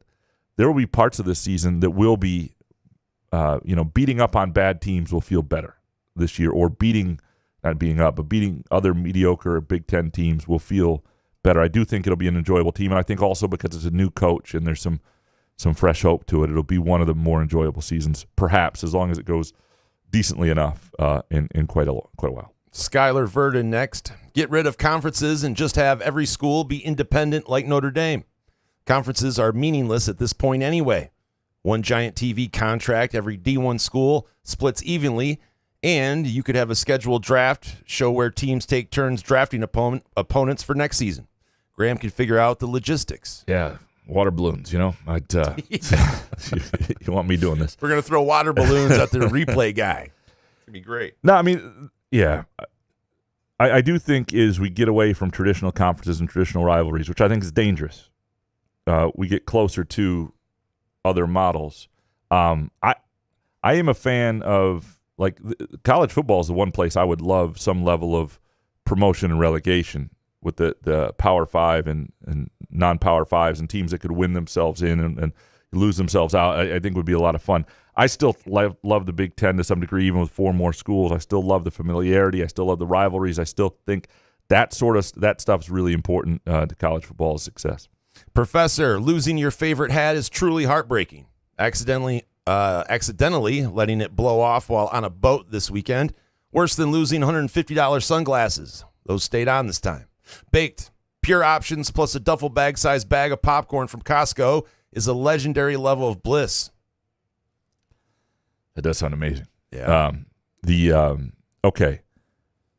there will be parts of this season that will be, beating up on bad teams will feel better this year, or beating other mediocre Big Ten teams will feel better. I do think it'll be an enjoyable team, and I think also because it's a new coach and there's some fresh hope to it, it'll be one of the more enjoyable seasons, perhaps, as long as it goes decently enough in quite a while. Skylar Verdon next. Get rid of conferences and just have every school be independent like Notre Dame. Conferences are meaningless at this point anyway. One giant TV contract, every D1 school splits evenly, And you could have a scheduled draft show where teams take turns drafting opponents for next season. Graham can figure out the logistics. Yeah, water balloons, you know. You want me doing this? We're going to throw water balloons at the replay guy. It's going to be great. No, I mean, yeah. I do think is we get away from traditional conferences and traditional rivalries, which I think is dangerous. We get closer to other models. I am a fan of, like, college football is the one place I would love some level of promotion and relegation with the Power 5 and non-Power 5s and teams that could win themselves in and lose themselves out. I think would be a lot of fun. I still love the Big Ten to some degree, even with 4 more schools. I still love the familiarity. I still love the rivalries. I still think that stuff is really important to college football's success. Professor, losing your favorite hat is truly heartbreaking. Accidentally letting it blow off while on a boat this weekend. Worse than losing $150 sunglasses. Those stayed on this time. Baked, pure options plus a duffel bag-sized bag of popcorn from Costco is a legendary level of bliss. That does sound amazing. Yeah. Okay.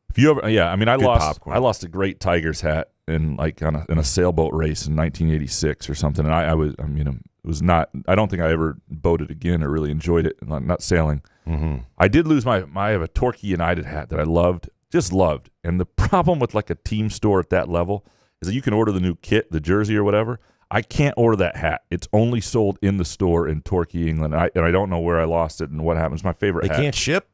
If you ever, yeah, I mean, I popcorn. lost a great Tigers hat in a sailboat race in 1986 or something, and I don't think I ever boated again or really enjoyed it. Not sailing. Mm-hmm. I did lose I have a Torquay United hat that I just loved. And the problem with like a team store at that level is that you can order the new kit, the jersey or whatever. I can't order that hat. It's only sold in the store in Torquay, England. And I don't know where I lost it and what happened. It's my favorite hat. They can't ship?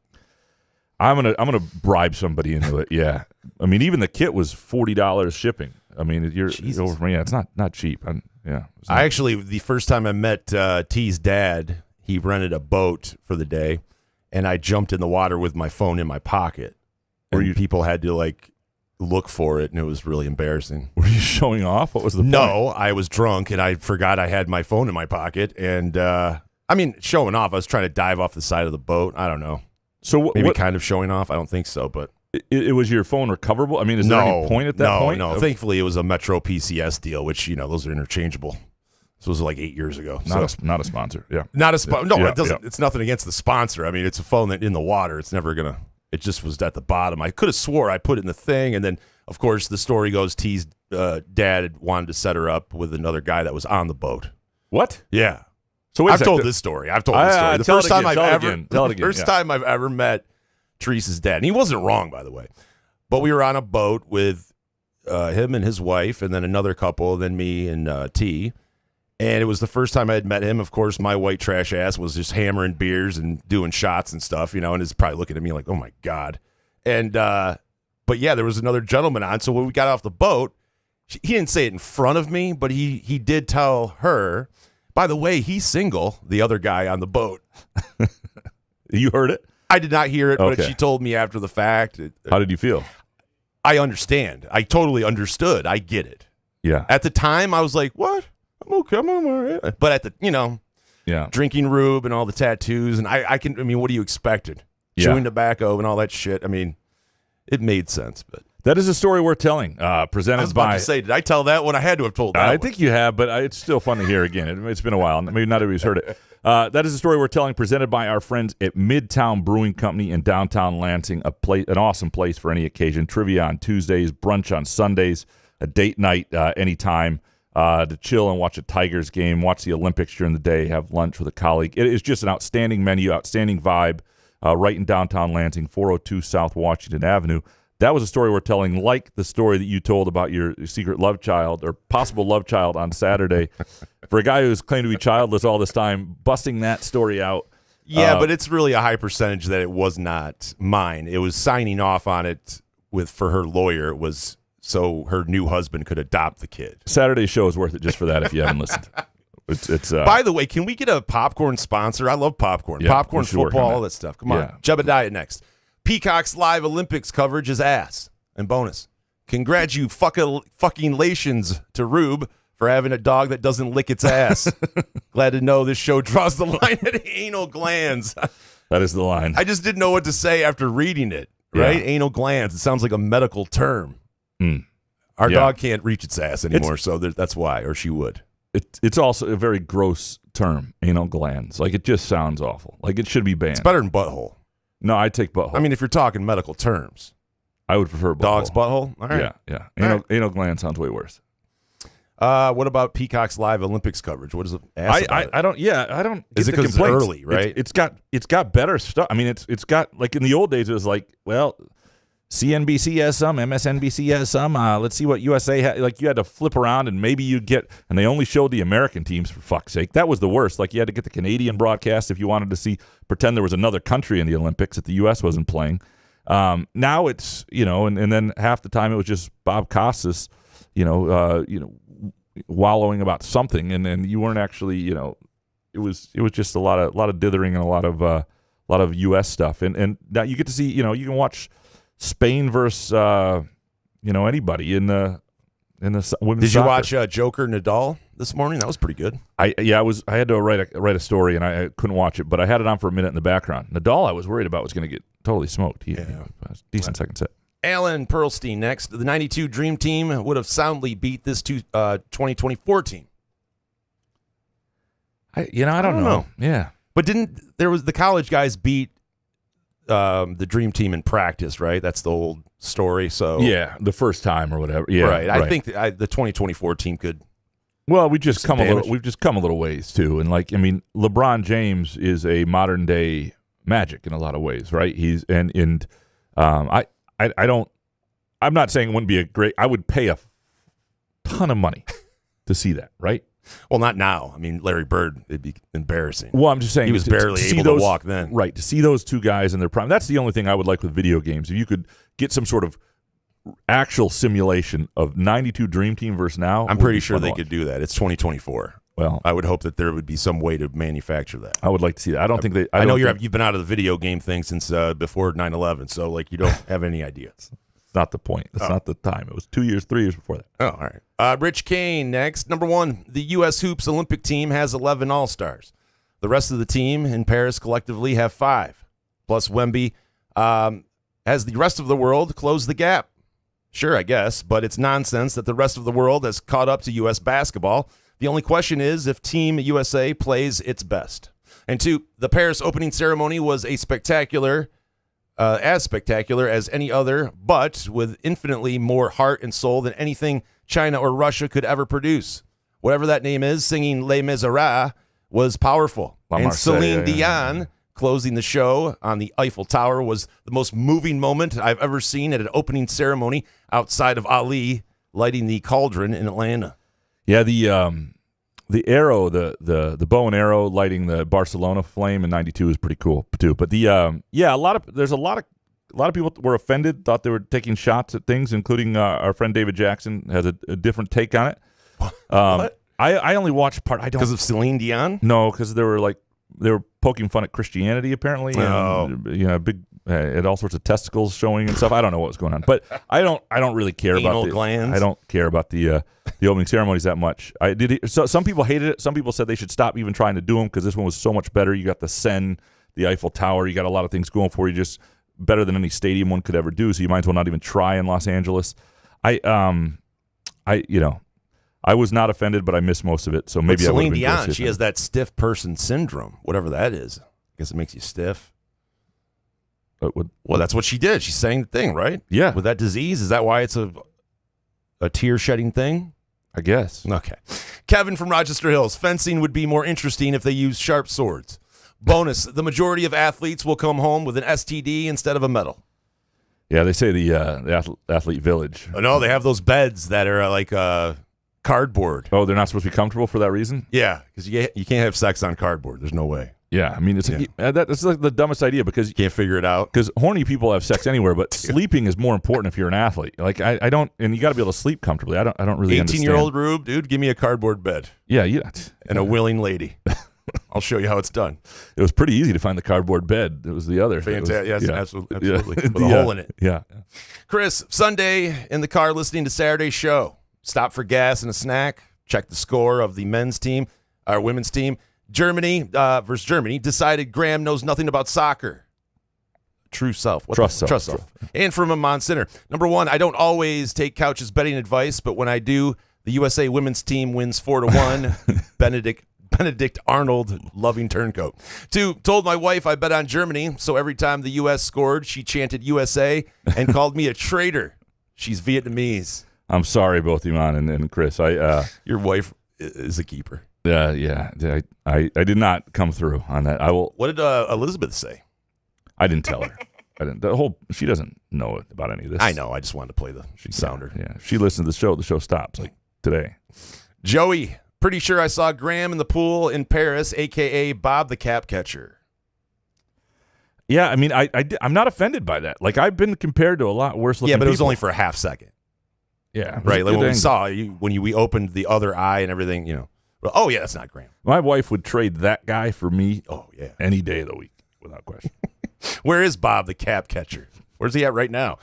I'm gonna bribe somebody into it. Yeah, I mean, even the kit was $40 shipping. I mean, it's over for me. Yeah, it's not cheap. I actually, the first time I met T's dad, he rented a boat for the day, and I jumped in the water with my phone in my pocket. And people had to like look for it, and it was really embarrassing. Were you showing off? What was the point? No, I was drunk, and I forgot I had my phone in my pocket. And showing off. I was trying to dive off the side of the boat. I don't know. So maybe kind of showing off. I don't think so, but it was your phone recoverable? I mean, is there any point at that point? No. Thankfully, it was a Metro PCS deal, which those are interchangeable. This was like 8 years ago. Not a sponsor. Yeah, not a sponsor. No, yeah, it doesn't. Yeah. It's nothing against the sponsor. I mean, it's a phone that in the water. It's never gonna. It just was at the bottom. I could have swore I put it in the thing, and then of course the story goes T's dad wanted to set her up with another guy that was on the boat. What? Yeah. So I've told this story. The first time I've ever met Therese's dad, and he wasn't wrong, by the way. But we were on a boat with him and his wife, and then another couple, then me and T. And it was the first time I had met him. Of course, my white trash ass was just hammering beers and doing shots and stuff, and is probably looking at me like, "Oh my god." And but yeah, there was another gentleman on. So when we got off the boat, he didn't say it in front of me, but he did tell her. By the way, he's single, the other guy on the boat. You heard it? I did not hear it, okay. But she told me after the fact. How did you feel? I understand. I totally understood. I get it. Yeah. At the time, I was like, what? I'm okay. I'm all right. But at the, drinking Rube and all the tattoos, and what do you expected? Chewing tobacco and all that shit. I mean, it made sense, but. That is a story worth telling. Presented I was about by. To say, did I tell that one? I had to have told that. I think you have, but it's still fun to hear again. It's been a while. Maybe not everybody's heard it. That is a story we're telling, presented by our friends at Midtown Brewing Company in downtown Lansing. An awesome place for any occasion. Trivia on Tuesdays, brunch on Sundays, a date night anytime to chill and watch a Tigers game, watch the Olympics during the day, have lunch with a colleague. It is just an outstanding menu, outstanding vibe. Right in downtown Lansing, 402 South Washington Avenue. That was a story we're telling, like the story that you told about your secret love child or possible love child on Saturday. For a guy who's claimed to be childless all this time, busting that story out. Yeah, but it's really a high percentage that it was not mine. It was signing off on it for her lawyer. It was so her new husband could adopt the kid. Saturday's show is worth it just for that if you haven't listened. It's By the way, can we get a popcorn sponsor? I love popcorn. Yeah, popcorn, football, all that stuff. Come on. Jebediah next. Peacock's live Olympics coverage is ass. And bonus, fucking-lations to Rube for having a dog that doesn't lick its ass. Glad to know this show draws the line at anal glands. That is the line. I just didn't know what to say after reading it, right? Yeah. Anal glands. It sounds like a medical term. Our dog can't reach its ass anymore, so that's why, or she would. It's also a very gross term, anal glands. Like, it just sounds awful. Like, it should be banned. It's better than butthole. No, I take butthole. I mean, if you're talking medical terms. I would prefer butthole. Dog's butthole? All right. Yeah. Anal gland sounds way worse. What about Peacock's live Olympics coverage? What is it? I don't. Yeah, I don't. Is it because it's early, right? It's got better stuff. I mean, it's got, like, in the old days it was like, well, CNBC has some, MSNBC has some. Let's see what USA had. Like, you had to flip around and maybe you'd get, and they only showed the American teams, for fuck's sake. That was the worst. Like, you had to get the Canadian broadcast if you wanted to pretend there was another country in the Olympics that the U.S. wasn't playing. Now it's, and then half the time it was just Bob Costas, wallowing about something, and then you weren't actually, it was just a lot of dithering and a lot of U.S. stuff, and now you get to see, you can watch Spain versus anybody in the women's Did you soccer. watch Joker Nadal this morning? That was pretty good. I had to write a story and I couldn't watch it, but I had it on for a minute in the background. Nadal, I was worried about was going to get totally smoked. Decent second set. Alan Perlstein next. The 92 Dream Team would have soundly beat this 2024 team. I don't know. Yeah. But the college guys beat the Dream Team in practice, right? That's the old story. So yeah, the first time or whatever. Yeah, right. I think the 2024 team could. Well, we've just come a little ways too, and LeBron James is a modern day Magic in a lot of ways, right? He's I'm not saying it wouldn't be a great. I would pay a ton of money to see that, right? Well, not now. I mean, Larry Bird, it'd be embarrassing. Well, I'm just saying he was barely able to walk then. Right, to see those two guys in their prime. That's the only thing I would like with video games. If you could get some sort of actual simulation of 92 Dream Team versus now. I'm pretty sure they could do that. It's 2024. Well, I would hope that there would be some way to manufacture that. I would like to see that. I don't think they. I know you've been out of the video game thing since before 9/11, so you don't have any ideas. It's not the point. That's not the time. It was 2 years, 3 years before that. Oh, all right. Rich Kane next. Number 1, the U.S. Hoops Olympic team has 11 All-Stars. The rest of the team in Paris collectively have 5. Plus Wemby has the rest of the world closed the gap. Sure, I guess, but it's nonsense that the rest of the world has caught up to U.S. basketball. The only question is if Team USA plays its best. And 2, the Paris opening ceremony was as spectacular as any other, but with infinitely more heart and soul than anything China or Russia could ever produce. Whatever that name is, singing Les Miserables was powerful. And Celine Dion closing the show on the Eiffel Tower was the most moving moment I've ever seen at an opening ceremony outside of Ali lighting the cauldron in Atlanta. Yeah, the arrow, the bow and arrow lighting the Barcelona flame in '92 is pretty cool too. But there's a lot of people were offended, thought they were taking shots at things, including our friend David Jackson has a different take on it. What? I only watched part. I don't because of Celine Dion. No, because they were poking fun at Christianity apparently. And, big. Had all sorts of testicles showing and stuff. I don't know what was going on, but I don't really care about the glands. I don't care about the opening ceremonies that much. So some people hated it. Some people said they should stop even trying to do them because this one was so much better. You got the Seine, the Eiffel Tower. You got a lot of things going for you, just better than any stadium one could ever do. So you might as well not even try in Los Angeles. I was not offended, but I missed most of it. So maybe Celine Dion, she has that stiff person syndrome, whatever that is. I guess it makes you stiff. Well, that's what she did. She sang the thing, right? Yeah. With that disease, is that why it's a tear-shedding thing? I guess. Okay. Kevin from Rochester Hills. Fencing would be more interesting if they used sharp swords. Bonus, the majority of athletes will come home with an STD instead of a medal. Yeah, they say the athlete village. Oh, no, they have those beds that are like cardboard. Oh, they're not supposed to be comfortable for that reason? Yeah, because you can't have sex on cardboard. There's no way. Yeah, I mean, it's like the dumbest idea because you can't figure it out. Because horny people have sex anywhere, but sleeping is more important if you're an athlete. Like I don't, and you got to be able to sleep comfortably. I don't really understand. 18-year-old Rube, dude, give me a cardboard bed. Yeah, and a willing lady. I'll show you how it's done. It was pretty easy to find the cardboard bed. It was the other. Fantastic. Yes, yeah. Absolutely. Yeah. With a hole in it. Yeah. Chris, Sunday in the car listening to Saturday's show. Stop for gas and a snack. Check the score of the women's team. Germany versus Germany decided Graham knows nothing about soccer. True self. Trust self. True. And from a Monsinner. Number 1, I don't always take Couch's betting advice, but when I do, the USA women's team wins 4-1. Benedict Benedict Arnold loving turncoat. 2, told my wife I bet on Germany, so every time the U.S. scored, she chanted USA and called me a traitor. She's Vietnamese. I'm sorry, both Iman and Chris. Your wife is a keeper. Yeah. I did not come through on that. I will. What did Elizabeth say? I didn't tell her. She doesn't know about any of this. I know. I just wanted to play the sounder. Yeah. She listened to the show. The show stops like today. Joey, pretty sure I saw Graham in the pool in Paris, a.k.a. Bob the Cap Catcher. Yeah, I mean, I'm not offended by that. Like, I've been compared to a lot worse looking people. Yeah, but it was only for a half second. Yeah. Right, like when we saw you, we opened the other eye and everything, Well, oh, yeah, that's not Graham. My wife would trade that guy for me any day of the week, without question. Where is Bob the Cap Catcher? Where's he at right now?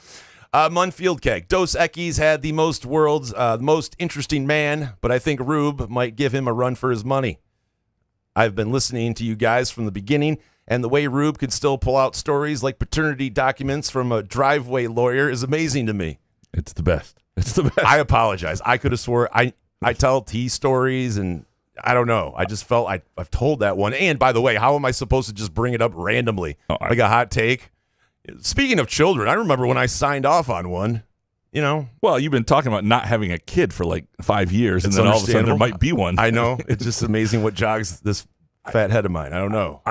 Munfield Keg. Dos Equis had the most interesting man, but I think Rube might give him a run for his money. I've been listening to you guys from the beginning, and the way Rube can still pull out stories like paternity documents from a driveway lawyer is amazing to me. It's the best. It's the best. I apologize. I could have swore I tell T stories, and I don't know. I just felt I've told that one. And by the way, how am I supposed to just bring it up randomly? Like a hot take? Speaking of children, I remember when I signed off on one, Well, you've been talking about not having a kid for like 5 years, and then all of a sudden there might be one. I know. It's just amazing what jogs this fat head of mine. I don't know.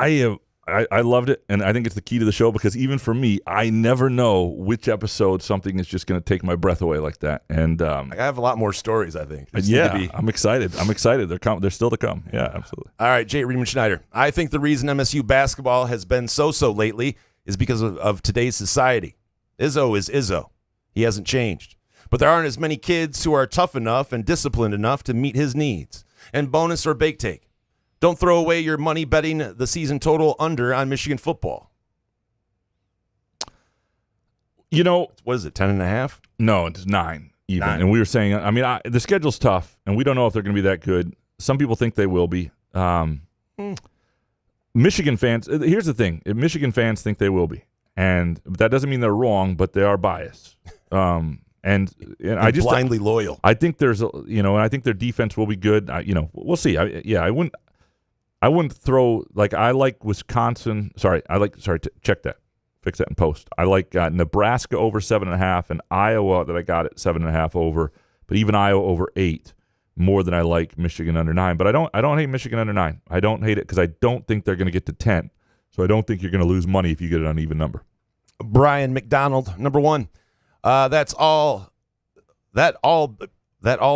I loved it, and I think it's the key to the show because even for me, I never know which episode something is just going to take my breath away like that. And I have a lot more stories, I think. I'm excited. They're still to come. Yeah, absolutely. All right, Jay Riemann-Schneider. I think the reason MSU basketball has been so-so lately is because of today's society. Izzo is Izzo. He hasn't changed. But there aren't as many kids who are tough enough and disciplined enough to meet his needs. And bonus or bake take. Don't throw away your money betting the season total under on Michigan football. What is it, 10.5? No, it's 9 even. 9. And we were saying, the schedule's tough, and we don't know if they're going to be that good. Some people think they will be. Michigan fans, here's the thing. Michigan fans think they will be. And that doesn't mean they're wrong, but they are biased. And I just blindly loyal. I think there's, and I think their defense will be good. We'll see. I wouldn't throw I like Wisconsin. Check that. Fix that in post. I like Nebraska over 7.5 and Iowa that I got at 7.5 over, but even Iowa over 8 more than I like Michigan under 9. But I don't hate Michigan under 9. I don't hate it because I don't think they're going to get to 10. So I don't think you're going to lose money if you get an uneven number. Brian McDonald, number 1. That'll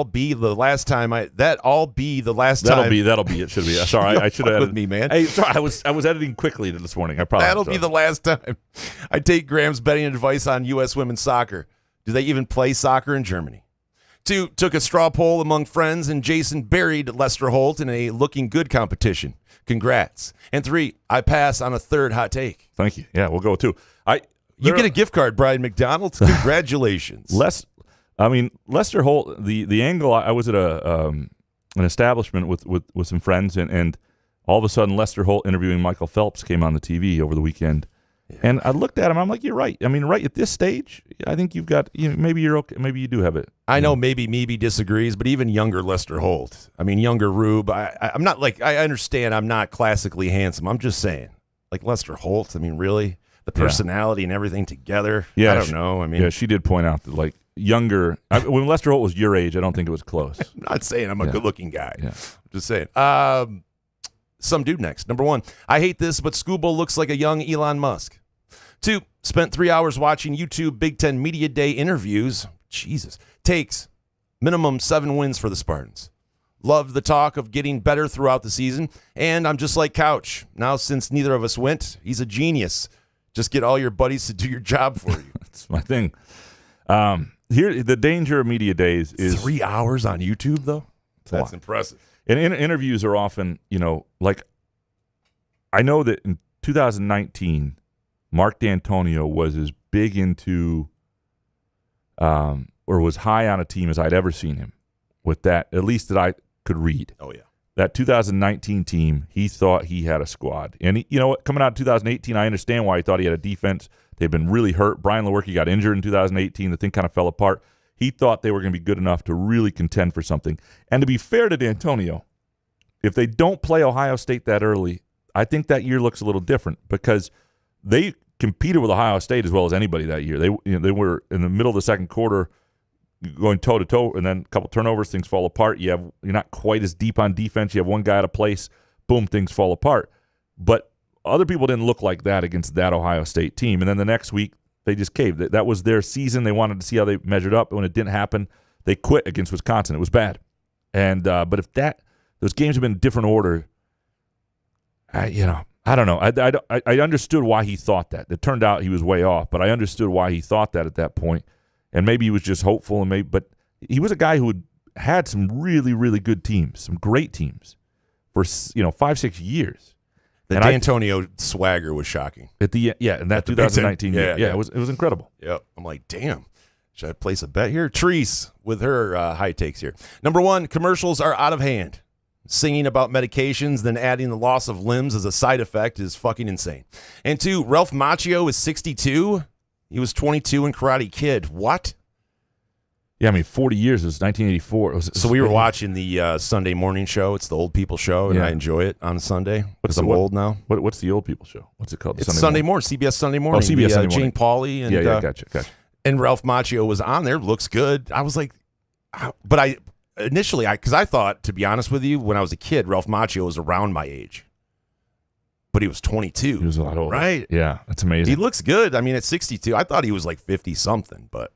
be the last time. That'll be. It should be. Sorry, I should have with me, man. Hey, sorry, I was editing quickly this morning. That'll be the last time. I take Graham's betting advice on U.S. women's soccer. Do they even play soccer in Germany? 2, took a straw poll among friends, and Jason buried Lester Holt in a looking good competition. Congrats. And 3, I pass on a third hot take. Thank you. Yeah, we'll go 2. You get a gift card, Brian McDonald. Congratulations. Lester Holt, the angle, I was at an establishment with some friends, and all of a sudden Lester Holt interviewing Michael Phelps came on the TV over the weekend. Yeah. And I looked at him, I'm like, you're right. Right at this stage, I think you've got, maybe you're okay, maybe you do have it. I know maybe disagrees, but even younger Lester Holt, younger Rube, I'm not I understand I'm not classically handsome. I'm just saying, Lester Holt, really? The personality and everything together. Yeah, I don't know. She did point out that younger. When Lester Holt was your age, I don't think it was close. I'm not saying I'm a good-looking guy. Yeah. I'm just saying. Some dude next. Number 1, I hate this, but Scooble looks like a young Elon Musk. 2, spent 3 hours watching YouTube Big Ten Media Day interviews. Jesus. Takes minimum 7 wins for the Spartans. Loved the talk of getting better throughout the season, and I'm just like Couch. Now, since neither of us went, he's a genius. Just get all your buddies to do your job for you. That's my thing. Here, the danger of media days is 3 hours on YouTube, though. That's impressive. And interviews are often, I know that in 2019, Mark D'Antonio was as big into, or was high on a team as I'd ever seen him. With that, at least that I could read. Oh yeah. That 2019 team, he thought he had a squad. And coming out in 2018, I understand why he thought he had a defense. They've been really hurt. Brian Lewerke got injured in 2018. The thing kind of fell apart. He thought they were going to be good enough to really contend for something. And to be fair to D'Antonio, if they don't play Ohio State that early, I think that year looks a little different because they competed with Ohio State as well as anybody that year. They were in the middle of the second quarter going toe-to-toe, and then a couple turnovers, things fall apart. You're not quite as deep on defense. You have one guy out of place, boom, things fall apart. But other people didn't look like that against that Ohio State team. And then the next week, they just caved. That was their season. They wanted to see how they measured up. And when it didn't happen, they quit against Wisconsin. It was bad. And but if those games have been in different order, I don't know. I understood why he thought that. It turned out he was way off, but I understood why he thought that at that point. And maybe he was just hopeful, but he was a guy who had some really, really good teams, some great teams for 5-6 years. The D'Antonio swagger was shocking. In that 2019 year. Yeah. It was incredible. Yep. I'm like, damn. Should I place a bet here? Therese with her high takes here. Number 1, commercials are out of hand. Singing about medications, then adding the loss of limbs as a side effect is fucking insane. And 2, Ralph Macchio is 62. He was 22 in Karate Kid. What? Yeah, 40 years. It was 1984. So we were watching the Sunday morning show. It's the old people show, and I enjoy it on a Sunday because I'm old now. What's the old people show? What's it called? It's Sunday morning. CBS Sunday morning. Oh, CBS Sunday morning. Jane Pauley. And, gotcha. And Ralph Macchio was on there. Looks good. I was like, but initially, because I thought, to be honest with you, when I was a kid, Ralph Macchio was around my age. But he was 22. He was a lot older. Right? Yeah, that's amazing. He looks good. at 62. I thought he was like 50-something, but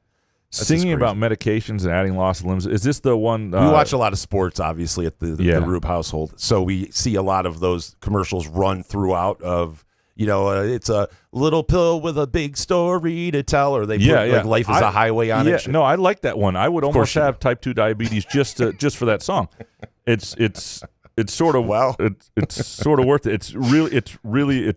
singing about medications and adding loss of limbs. Is this the one? We watch a lot of sports, obviously, at the Rube household. So we see a lot of those commercials run throughout of, it's a little pill with a big story to tell, or they put like Life is a Highway on it. No, I like that one. I would almost have type 2 diabetes just for that song. It's sort of it's sort of worth it. It's really a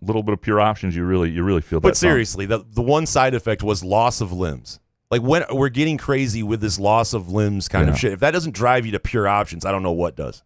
little bit of pure options. You really feel that. But seriously, the one side effect was loss of limbs. Like when we're getting crazy with this loss of limbs kind of shit. If that doesn't drive you to pure options, I don't know what does.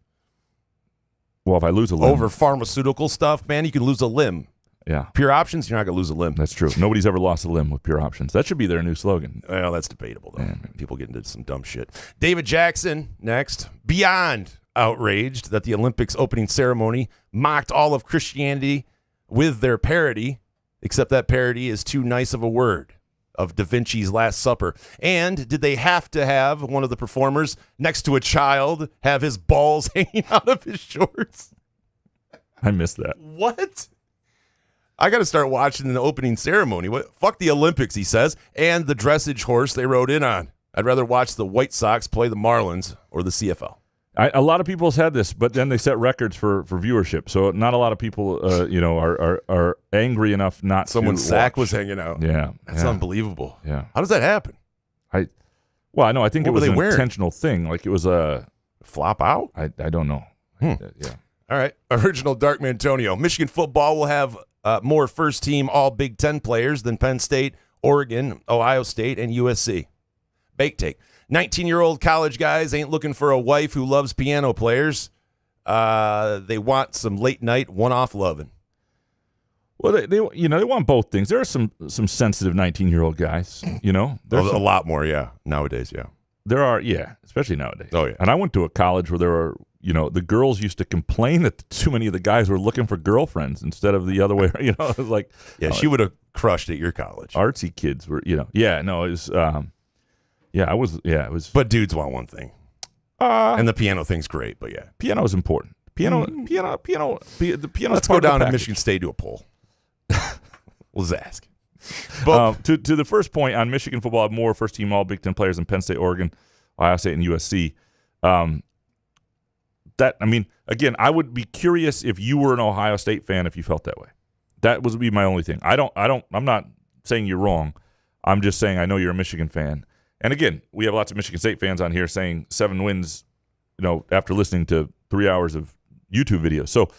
Well, if I lose a limb over pharmaceutical stuff, man, you can lose a limb. Yeah, pure options, you're not gonna lose a limb. That's true. Nobody's ever lost a limb with pure options. That should be their new slogan. Well, that's debatable though. People get into some dumb shit. David Jackson next. Beyond outraged that the Olympics opening ceremony mocked all of Christianity with their parody, except that parody is too nice of a word, of Da Vinci's Last Supper. And did they have to have one of the performers next to a child have his balls hanging out of his shorts? I missed that. What? I got to start watching the opening ceremony. Fuck the Olympics, he says, and the dressage horse they rode in on. I'd rather watch the White Sox play the Marlins or the CFL. A lot of people have had this, but then they set records for viewership. So not a lot of people, are angry enough not to. Someone's sack was hanging out. Yeah, that's unbelievable. Yeah, how does that happen? I think it was an intentional thing. Like it was a flop out. I don't know. Yeah. All right. Original Dark Mantonio. Michigan football will have more first team All Big Ten players than Penn State, Oregon, Ohio State, and USC. Bake take. 19-year-old college guys ain't looking for a wife who loves piano players. They want some late night one-off loving. Well, they want both things. There are some sensitive 19-year-old guys. There's a lot more, nowadays. There are, especially nowadays. Oh yeah. And I went to a college where there were, the girls used to complain that too many of the guys were looking for girlfriends instead of the other way. It was like, she would have crushed at your college. Artsy kids were, it was. It was. But dudes want one thing, and the piano thing's great. But piano is important. Piano. The piano. Let's go down to Michigan State to a poll. Let's ask. But to the first point on Michigan football, have more first team All Big Ten players than Penn State, Oregon, Ohio State, and USC. Again, I would be curious if you were an Ohio State fan if you felt that way. That would be my only thing. I'm not saying you're wrong. I'm just saying I know you're a Michigan fan. And again, we have lots of Michigan State fans on here saying 7 wins, after listening to 3 hours of YouTube videos. So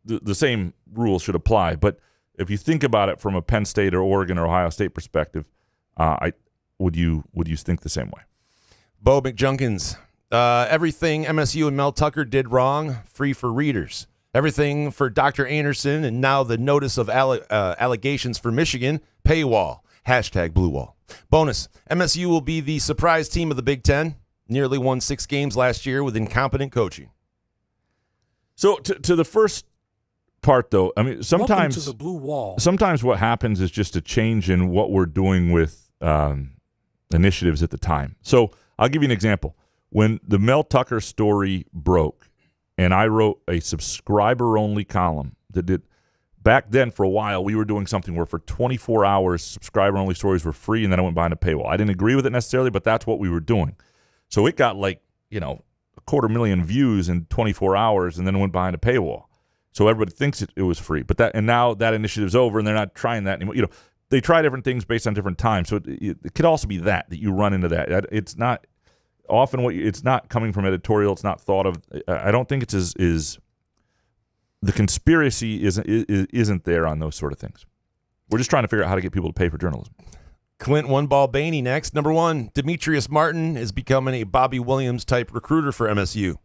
the same rules should apply. But if you think about it from a Penn State or Oregon or Ohio State perspective, would you think the same way? Bo McJunkins, everything MSU and Mel Tucker did wrong, free for readers. Everything for Dr. Anderson and now the notice of allegations for Michigan, paywall. #BlueWall. Bonus, MSU will be the surprise team of the Big Ten. Nearly won 6 games last year with incompetent coaching. So to the first part, though, I mean, Welcome to the blue wall. Sometimes what happens is just a change in what we're doing with initiatives at the time. So I'll give you an example. When the Mel Tucker story broke, and I wrote a subscriber-only column that did. Back then, for a while, we were doing something where for 24 hours, subscriber-only stories were free, and then I went behind a paywall. I didn't agree with it necessarily, but that's what we were doing. So it got 250,000 views in 24 hours, and then went behind a paywall. So everybody thinks it was free. And now that initiative's over, and they're not trying that anymore. They try different things based on different times. So it could also be that you run into that. It's not often it's not coming from editorial. It's not thought of. I don't think it's as the conspiracy isn't there on those sort of things. We're just trying to figure out how to get people to pay for journalism. Clint One Ball Bainey next. Number 1, Demetrius Martin is becoming a Bobby Williams-type recruiter for MSU.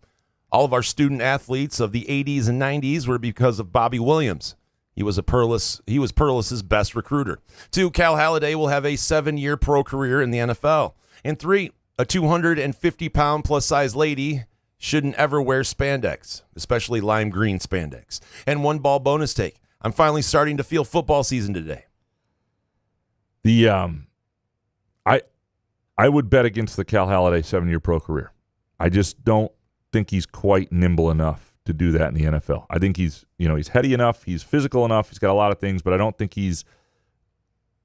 All of our student athletes of the 80s and 90s were because of Bobby Williams. He was Perlis's best recruiter. 2, Cal Halliday will have a 7-year pro career in the NFL. And 3, a 250-pound plus-size lady shouldn't ever wear spandex, especially lime green spandex. And 1 ball bonus take. I'm finally starting to feel football season today. I would bet against the Cal Halliday 7-year pro career. I just don't think he's quite nimble enough to do that in the NFL. I think he's heady enough, he's physical enough, he's got a lot of things, but I don't think he's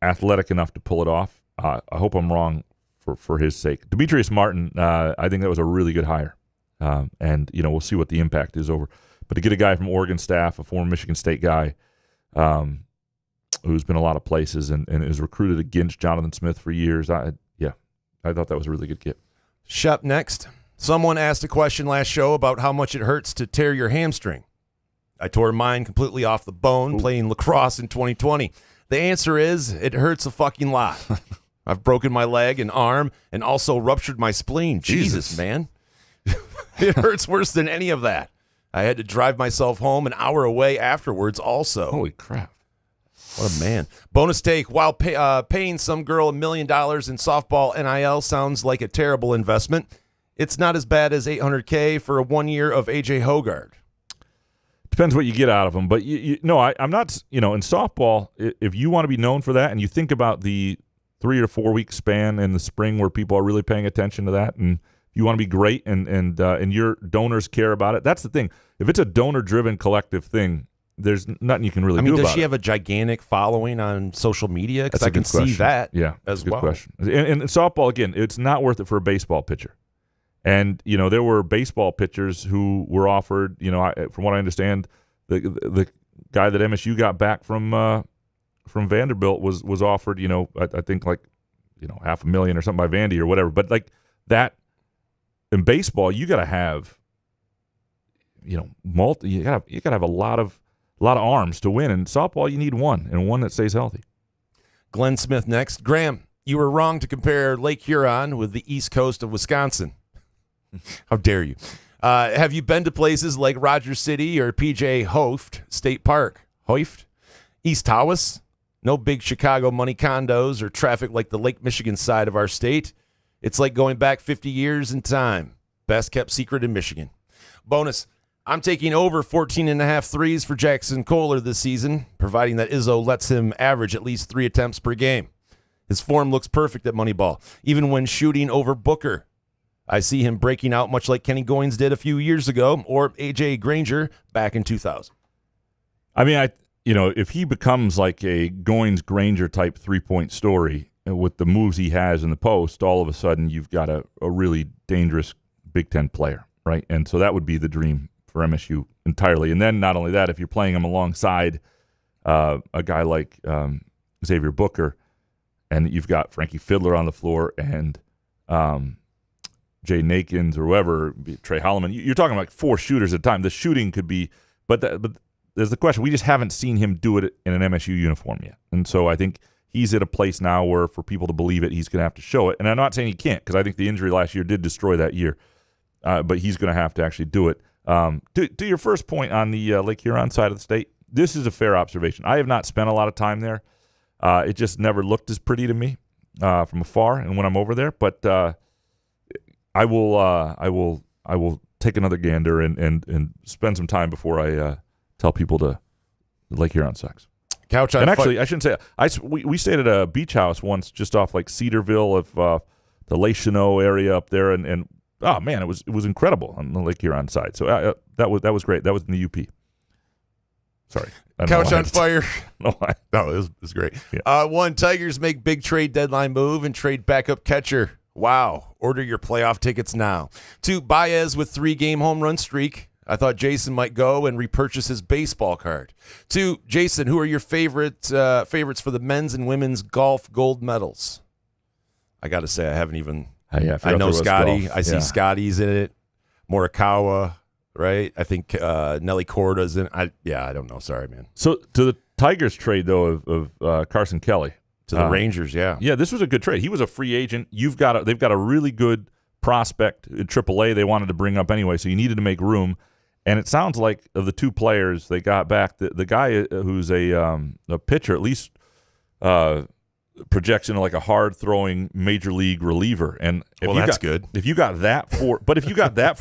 athletic enough to pull it off. I hope I'm wrong for his sake. Demetrius Martin, I think that was a really good hire. And we'll see what the impact is over. But to get a guy from Oregon staff, a former Michigan State guy, who's been a lot of places and is recruited against Jonathan Smith for years, I thought that was a really good get. Shep next. Someone asked a question last show about how much it hurts to tear your hamstring. I tore mine completely off the bone playing lacrosse in 2020. The answer is it hurts a fucking lot. I've broken my leg and arm and also ruptured my spleen. Jesus, man. It hurts worse than any of that. I had to drive myself home an hour away afterwards also. Holy crap. What a man. Bonus take. While paying some girl $1 million in softball NIL sounds like a terrible investment, it's not as bad as $800K for 1 year of A.J. Hogard. Depends what you get out of them. But, I'm not, in softball, if you want to be known for that and you think about the 3 or 4 week span in the spring where people are really paying attention to that and you want to be great and your donors care about it, that's the thing. If it's a donor-driven collective thing, there's nothing you can really do about it. Does she have a gigantic following on social media? Because I can see that as well. Question. And softball, again, it's not worth it for a baseball pitcher. And, there were baseball pitchers who were offered, from what I understand, the guy that MSU got back from Vanderbilt was offered, I think $500,000 or something by Vandy or whatever. But like that, in baseball, you got to have, you got to have a lot of arms to win. In softball, you need one, and one that stays healthy. Glenn Smith next. Graham, you were wrong to compare Lake Huron with the east coast of Wisconsin. How dare you? Have you been to places like Rogers City or PJ Hoft State Park? Hoft? East Tawas? No big Chicago money condos or traffic like the Lake Michigan side of our state. It's like going back 50 years in time. Best kept secret in Michigan. Bonus. I'm taking over 14.5 threes for Jackson Kohler this season, providing that Izzo lets him average at least 3 attempts per game. His form looks perfect at Moneyball, even when shooting over Booker. I see him breaking out much like Kenny Goins did a few years ago, or A.J. Granger back in 2000. I mean, if he becomes like a Goins-Granger type 3-point story with the moves he has in the post, all of a sudden you've got a really dangerous Big Ten player, right? And so that would be the dream for MSU entirely. And then not only that, if you're playing him alongside a guy like Xavier Booker, and you've got Frankie Fiddler on the floor and Jay Nakins or whoever, Trey Holloman, you're talking like 4 shooters at a time. The shooting could be, but there's the question. We just haven't seen him do it in an MSU uniform yet. And so I think he's at a place now where for people to believe it, he's going to have to show it. And I'm not saying he can't, because I think the injury last year did destroy that year. But he's going to have to actually do it. To your first point on the Lake Huron side of the state, this is a fair observation. I have not spent a lot of time there. It just never looked as pretty to me from afar and when I'm over there. But I will take another gander and spend some time before I tell people to Lake Huron sucks. Couch on and actually, I shouldn't say we stayed at a beach house once just off like Cedarville of the Lake Chenot area up there, and oh man, it was incredible on the Lake Huron side. So that was great. That was in the UP. Sorry. Couch on fire. No, it was great. Yeah. 1, Tigers make big trade deadline move and trade backup catcher. Wow. Order your playoff tickets now. 2, Baez with 3-game home run streak. I thought Jason might go and repurchase his baseball card. 2, Jason, who are your favorites for the men's and women's golf gold medals? I got to say, I haven't even. I know Scotty. I see Scotty's in it. Morikawa. Right, I think Nelly Corda's in. I don't know. Sorry, man. So to the Tigers trade though of Carson Kelly to the Rangers, yeah, this was a good trade. He was a free agent. They've got a really good prospect in AAA. They wanted to bring up anyway, so you needed to make room. And it sounds like of the 2 players they got back, the guy who's a pitcher, at least projection like a hard throwing major league reliever. And that's good. If you got that for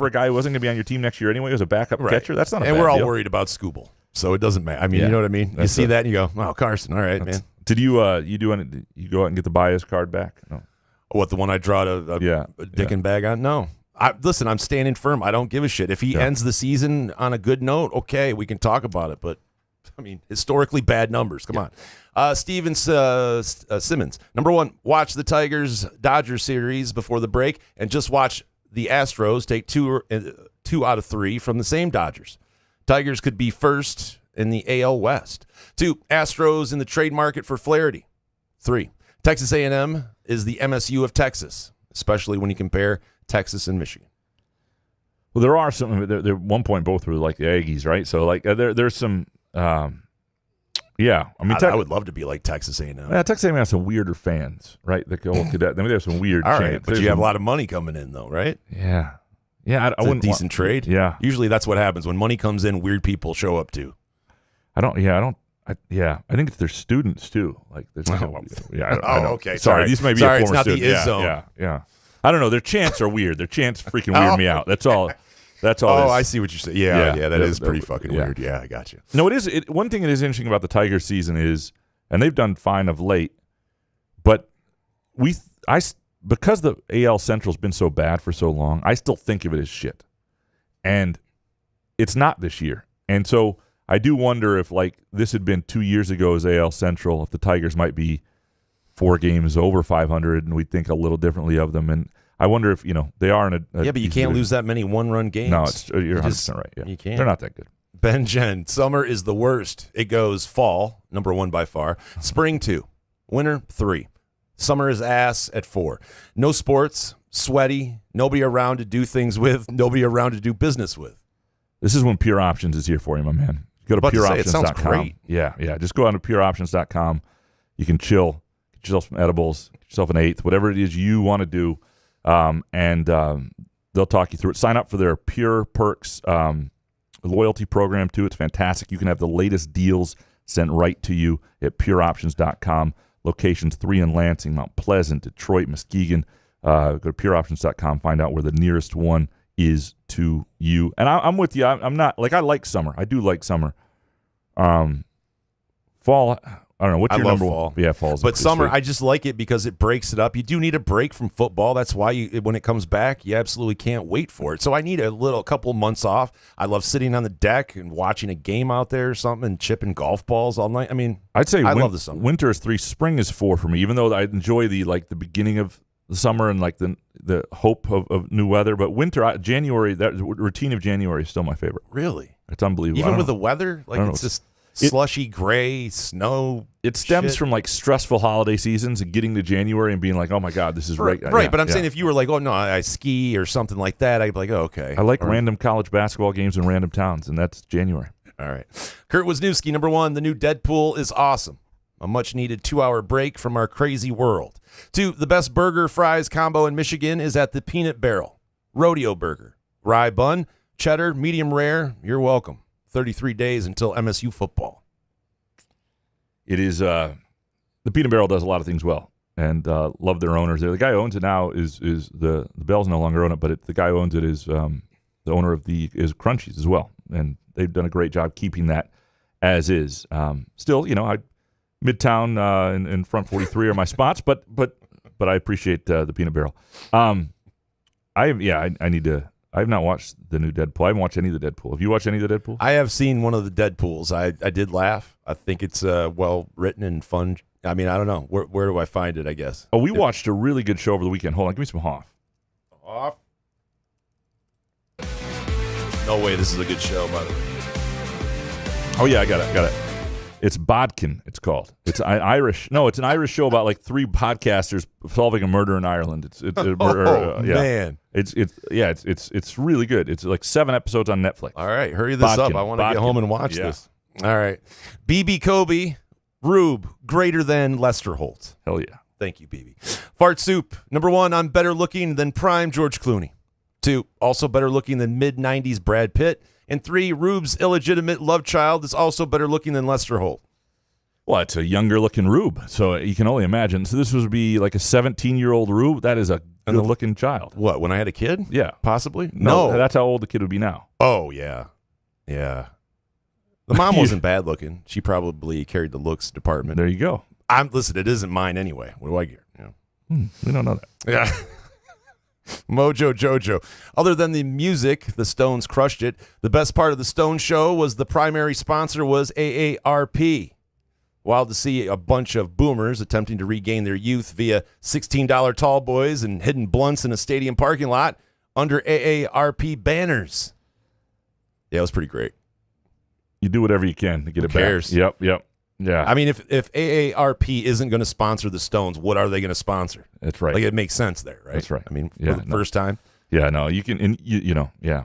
a guy who wasn't going to be on your team next year anyway as a backup catcher, that's not a bad deal. And we're all worried about Skubal, so it doesn't matter. I mean, you know what I mean? You see that and you go, "Oh, Carson, all right, man." Did you go out and get the Baez card back? No. What, the one I draw a dick and bag on? No. Listen, I'm standing firm. I don't give a shit. If he ends the season on a good note, okay, we can talk about it. But I mean, historically bad numbers. Come on. Steven Simmons. Number 1, watch the Tigers-Dodgers series before the break and just watch the Astros take 2 out of 3 from the same Dodgers. Tigers could be first in the AL West. 2, Astros in the trade market for Flaherty. 3, Texas A&M is the MSU of Texas, especially when you compare Texas and Michigan. Well, there are some. They're at one point both were like the Aggies, right? So like there's some. Yeah, I mean, I would love to be like Texas A&M. Yeah, Texas A&M has some weirder fans, right? That go to that. I mean, they have some weird. All right, but you have a lot of money coming in, though, right? Yeah, yeah. I wouldn't a decent trade. Yeah, usually that's what happens when money comes in. Weird people show up too. I think it's their students too. Like, okay. Sorry, these may be a former it's not student. the is zone. Yeah. I don't know. Their chants are weird. Their chants freaking weird me out. That's all. Oh, I see what you're saying. Yeah, that is pretty fucking weird. Yeah, I got you. No, it is. One thing that is interesting about the Tigers season is, and they've done fine of late, but because the AL Central's been so bad for so long, I still think of it as shit. And it's not this year. And so I do wonder if like this had been 2 years ago as AL Central, if the Tigers might be 4 games over 500 and we'd think a little differently of them. And I wonder if, they are in a but you can't lose that many one-run games. No, you're 100% right. Yeah. You can't. They're not that good. Ben Jen, summer is the worst. It goes fall, number 1 by far. Spring 2, winter 3. Summer is ass at 4. No sports, sweaty, nobody around to do things with, nobody around to do business with. This is when Pure Options is here for you, my man. Go to pureoptions.com. It sounds great. Yeah. Just go on to pureoptions.com. You can chill, get yourself some edibles, get yourself an eighth, whatever it is you want to do. And they'll talk you through it. Sign up for their Pure Perks loyalty program, too. It's fantastic. You can have the latest deals sent right to you at pureoptions.com. Locations 3 in Lansing, Mount Pleasant, Detroit, Muskegon. Go to pureoptions.com. Find out where the nearest one is to you. And I'm with you. I'm not, I like summer. I do like summer. Fall, I don't know. What's your number fall. One? Yeah, fall's but summer, sweet. I just like it because it breaks it up. You do need a break from football. That's why when it comes back, you absolutely can't wait for it. So I need a couple months off. I love sitting on the deck and watching a game out there or something and chipping golf balls all night. I mean, I'd say I love the summer. Winter is 3, spring is 4 for me. Even though I enjoy the beginning of the summer and the hope of new weather, but winter, January, that routine of January is still my favorite. Really, it's unbelievable. Even with the weather, it's just slushy, gray, snow. It stems from stressful holiday seasons and getting to January and being like, oh my God, this is right. But I'm saying if you were like, oh no, I ski or something like that, I'd be like, oh okay. I like random college basketball games in random towns, and that's January. All right, Kurt Wisniewski, number 1, the new Deadpool is awesome. A much-needed 2-hour break from our crazy world. 2, the best burger fries combo in Michigan is at the Peanut Barrel. Rodeo Burger. Rye bun, cheddar, medium rare. You're welcome. 33 days until MSU football. It is the Peanut Barrel does a lot of things well, and love their owners there. The guy who owns it now is the Bells no longer own it, but the guy who owns it is the owner of is Crunchies as well, and they've done a great job keeping that as is. Still, Midtown and Front 43 are my spots, but I appreciate the Peanut Barrel. I need to. I have not watched the new Deadpool. I haven't watched any of the Deadpool. Have you watched any of the Deadpool? I have seen one of the Deadpools. I did laugh. I think it's well written and fun. I mean, I don't know. Where do I find it, I guess? Oh, we watched a really good show over the weekend. Hold on. Give me some Hoff. Hoff? No way this is a good show, by the way. Oh, yeah, I got it. It's Bodkin, it's called. It's Irish. No, it's an Irish show about like three podcasters solving a murder in Ireland. Man. It's really good. It's like 7 episodes on Netflix. All right, hurry this up. I want to get home and watch this. All right. BB Kobe, Rube, greater than Lester Holt. Hell yeah. Thank you, BB. Fart Soup, number 1, I'm better looking than prime George Clooney. 2, also better looking than mid-90s Brad Pitt. And 3, Rube's illegitimate love child is also better looking than Lester Holt. Well, it's a younger-looking Rube, so you can only imagine. So this would be like a 17-year-old Rube. That is a good-looking child. What, when I had a kid? Yeah. Possibly? No. That's how old the kid would be now. Oh, yeah. Yeah. The mom wasn't bad-looking. She probably carried the looks department. There you go. Listen, it isn't mine anyway. What do I get? We don't know that. Yeah. Mojo Jojo. Other than the music, the Stones crushed it. The best part of the Stones show was the primary sponsor was AARP. Wild to see a bunch of boomers attempting to regain their youth via $16 tall boys and hidden blunts in a stadium parking lot under AARP banners. Yeah, it was pretty great. You do whatever you can to get it back. Yep. Yeah. I mean, if AARP isn't going to sponsor the Stones, what are they going to sponsor? That's right. Like, it makes sense there, right? That's right. I mean, for the first time. Yeah, no, you can, and yeah.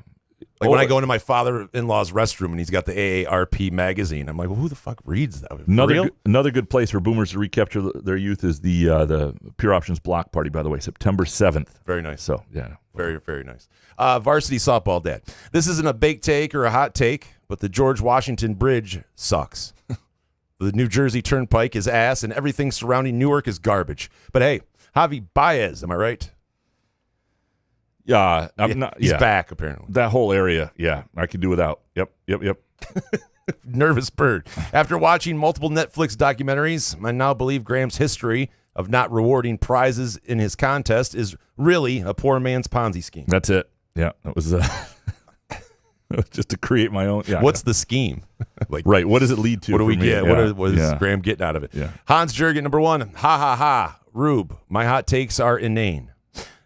Like when I go into my father-in-law's restroom and he's got the AARP magazine, I'm like, well, who the fuck reads that? Another good place for boomers to recapture their youth is the Pure Options Block Party, by the way, September 7th. Very nice. So, yeah. Very, very nice. Varsity Softball Dad. This isn't a baked take or a hot take, but the George Washington Bridge sucks. The New Jersey Turnpike is ass, and everything surrounding Newark is garbage. But hey, Javi Baez, am I right? Yeah, he's back, apparently. That whole area, yeah, I could do without. Yep. Nervous bird. After watching multiple Netflix documentaries, I now believe Graham's history of not rewarding prizes in his contest is really a poor man's Ponzi scheme. That's it. Yeah, that was just to create my own. Yeah. What's the scheme? Right. What does it lead to? What do we get? Yeah. What is Graham getting out of it? Yeah. Hans Jurgen, number 1. Ha ha ha. Rube. My hot takes are inane.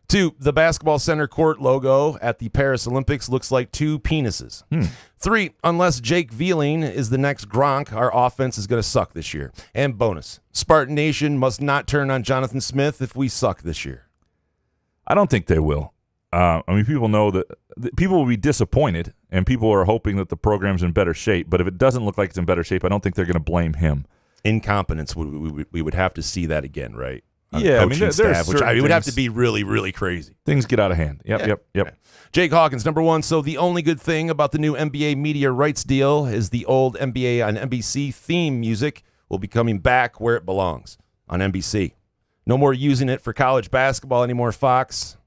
2, the basketball center court logo at the Paris Olympics looks like 2 penises. 3, unless Jake Vealing is the next Gronk, our offense is going to suck this year. And bonus, Spartan Nation must not turn on Jonathan Smith if we suck this year. I don't think they will. I mean, people know that people will be disappointed, and people are hoping that the program's in better shape. But if it doesn't look like it's in better shape, I don't think they're going to blame him. Incompetence, we would have to see that again, right? Yeah, I mean, there's staff, which it would have to be really, really crazy. Things get out of hand. Yep. Jake Hawkins, number 1. So the only good thing about the new NBA media rights deal is the old NBA on NBC theme music will be coming back where it belongs, on NBC. No more using it for college basketball anymore, Fox.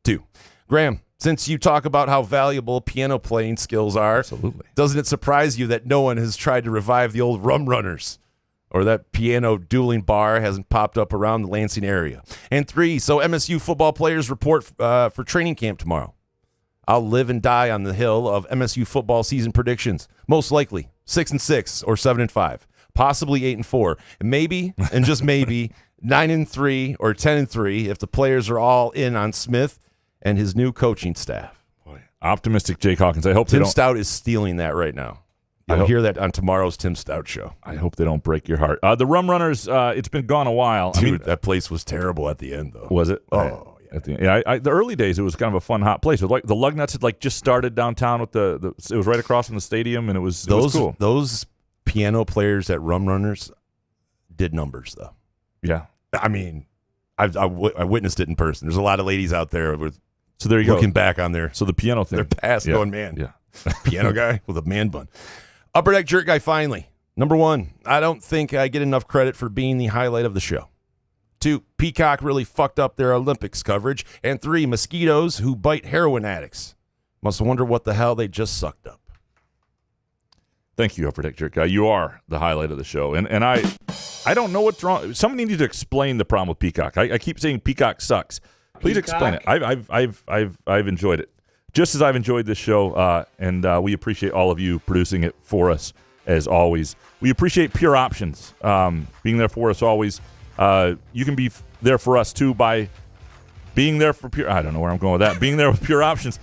2, Graham, since you talk about how valuable piano playing skills are, absolutely, doesn't it surprise you that no one has tried to revive the old Rum Runners? Or that piano dueling bar hasn't popped up around the Lansing area. And 3, so MSU football players report for training camp tomorrow. I'll live and die on the hill of MSU football season predictions. Most likely 6-6 or 7-5, possibly 8-4, and maybe, and just maybe, 9-3 or 10-3 if the players are all in on Smith and his new coaching staff. Boy, optimistic Jake Hawkins. I hope Tim Stout is stealing that right now. You'll hear that on tomorrow's Tim Stout show. I hope they don't break your heart. The Rum Runners, it's been gone a while. Dude, I mean, that place was terrible at the end, though. Was it? Oh, yeah. At the end. The early days, it was kind of a fun, hot place. Like the Lugnuts had just started downtown with it was right across from the stadium, and it was cool. Those piano players at Rum Runners did numbers, though. Yeah. I mean, I witnessed it in person. There's a lot of ladies out there so there you looking back on their piano thing. Their past going, man. Yeah. Piano guy with a man bun. Upper Deck Jerk Guy, finally. Number 1, I don't think I get enough credit for being the highlight of the show. 2, Peacock really fucked up their Olympics coverage. And 3, mosquitoes who bite heroin addicts. Must wonder what the hell they just sucked up. Thank you, Upper Deck Jerk Guy. You are the highlight of the show. And I don't know what's wrong. Somebody needs to explain the problem with Peacock. I keep saying Peacock sucks. Please explain it. I've enjoyed it. Just as I've enjoyed this show, and we appreciate all of you producing it for us, as always. We appreciate Pure Options being there for us always. You can be there for us, too, by being there for Pure... I don't know where I'm going with that. Being there with Pure Options.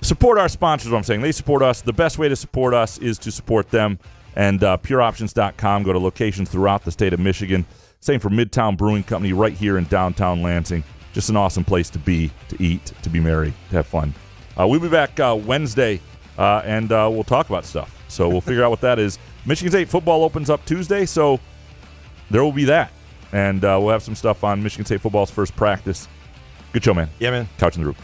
Support our sponsors, what I'm saying. They support us. The best way to support us is to support them. And pureoptions.com. Go to locations throughout the state of Michigan. Same for Midtown Brewing Company right here in downtown Lansing. Just an awesome place to be, to eat, to be merry, to have fun. We'll be back Wednesday, and we'll talk about stuff. So we'll figure out what that is. Michigan State football opens up Tuesday, so there will be that. And we'll have some stuff on Michigan State football's first practice. Good show, man. Yeah, man. Couch in the Rube.